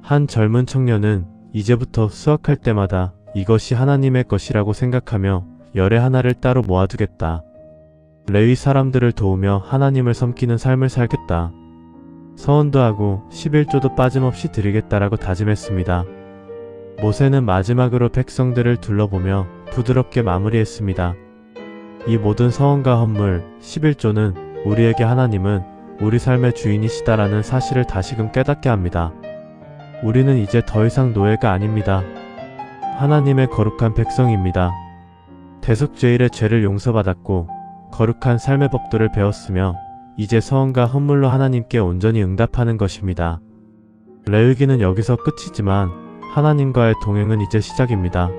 한 젊은 청년은 이제부터 수확할 때마다 이것이 하나님의 것이라고 생각하며 열의 하나를 따로 모아두겠다. 레위 사람들을 도우며 하나님을 섬기는 삶을 살겠다. 서원도 하고 11조도 빠짐없이 드리겠다라고 다짐했습니다. 모세는 마지막으로 백성들을 둘러보며 부드럽게 마무리했습니다. 이 모든 서원과 헌물, 11조는 우리에게 하나님은 우리 삶의 주인이시다라는 사실을 다시금 깨닫게 합니다. 우리는 이제 더 이상 노예가 아닙니다. 하나님의 거룩한 백성입니다. 대속죄일의 죄를 용서받았고 거룩한 삶의 법도를 배웠으며 이제 서원과 헌물로 하나님께 온전히 응답하는 것입니다. 레위기는 여기서 끝이지만 하나님과의 동행은 이제 시작입니다.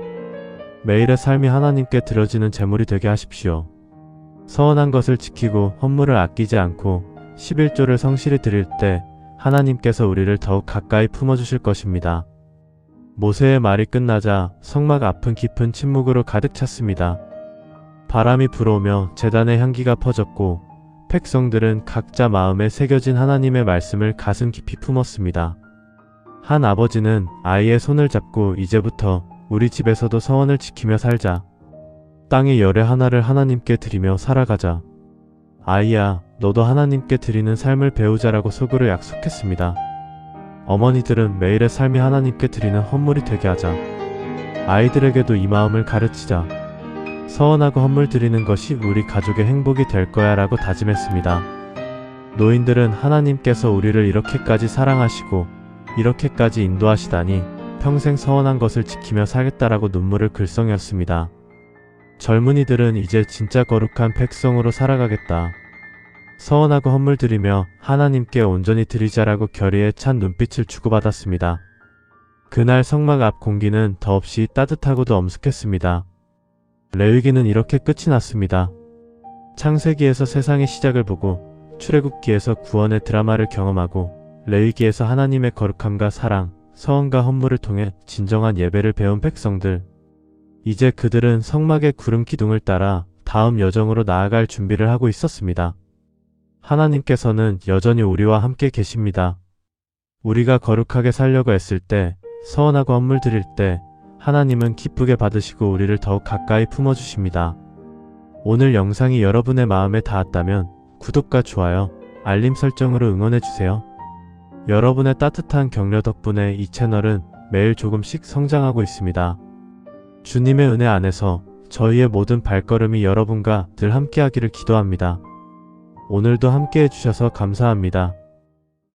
매일의 삶이 하나님께 드려지는 제물이 되게 하십시오. 서원한 것을 지키고 헌물을 아끼지 않고 11조를 성실히 드릴 때 하나님께서 우리를 더욱 가까이 품어주실 것입니다. 모세의 말이 끝나자 성막 앞은 깊은 침묵으로 가득 찼습니다. 바람이 불어오며 제단의 향기가 퍼졌고 백성들은 각자 마음에 새겨진 하나님의 말씀을 가슴 깊이 품었습니다. 한 아버지는 아이의 손을 잡고 이제부터 우리 집에서도 서원을 지키며 살자. 땅의 열의 하나를 하나님께 드리며 살아가자. 아이야, 너도 하나님께 드리는 삶을 배우자라고 속으로 약속했습니다. 어머니들은 매일의 삶이 하나님께 드리는 헌물이 되게 하자. 아이들에게도 이 마음을 가르치자. 서원하고 헌물 드리는 것이 우리 가족의 행복이 될 거야 라고 다짐했습니다. 노인들은 하나님께서 우리를 이렇게까지 사랑하시고 이렇게까지 인도하시다니 평생 서원한 것을 지키며 살겠다라고 눈물을 글썽였습니다. 젊은이들은 이제 진짜 거룩한 백성으로 살아가겠다. 서원하고 헌물 드리며 하나님께 온전히 드리자라고 결의에 찬 눈빛을 주고받았습니다. 그날 성막 앞 공기는 더없이 따뜻하고도 엄숙했습니다. 레위기는 이렇게 끝이 났습니다. 창세기에서 세상의 시작을 보고 출애굽기에서 구원의 드라마를 경험하고 레위기에서 하나님의 거룩함과 사랑, 서원과 헌물을 통해 진정한 예배를 배운 백성들. 이제 그들은 성막의 구름 기둥을 따라 다음 여정으로 나아갈 준비를 하고 있었습니다. 하나님께서는 여전히 우리와 함께 계십니다. 우리가 거룩하게 살려고 애쓸 때, 서원하고 헌물 드릴 때 하나님은 기쁘게 받으시고 우리를 더욱 가까이 품어주십니다. 오늘 영상이 여러분의 마음에 닿았다면 구독과 좋아요, 알림 설정으로 응원해주세요. 여러분의 따뜻한 격려 덕분에 이 채널은 매일 조금씩 성장하고 있습니다. 주님의 은혜 안에서 저희의 모든 발걸음이 여러분과 늘 함께하기를 기도합니다. 오늘도 함께해 주셔서 감사합니다.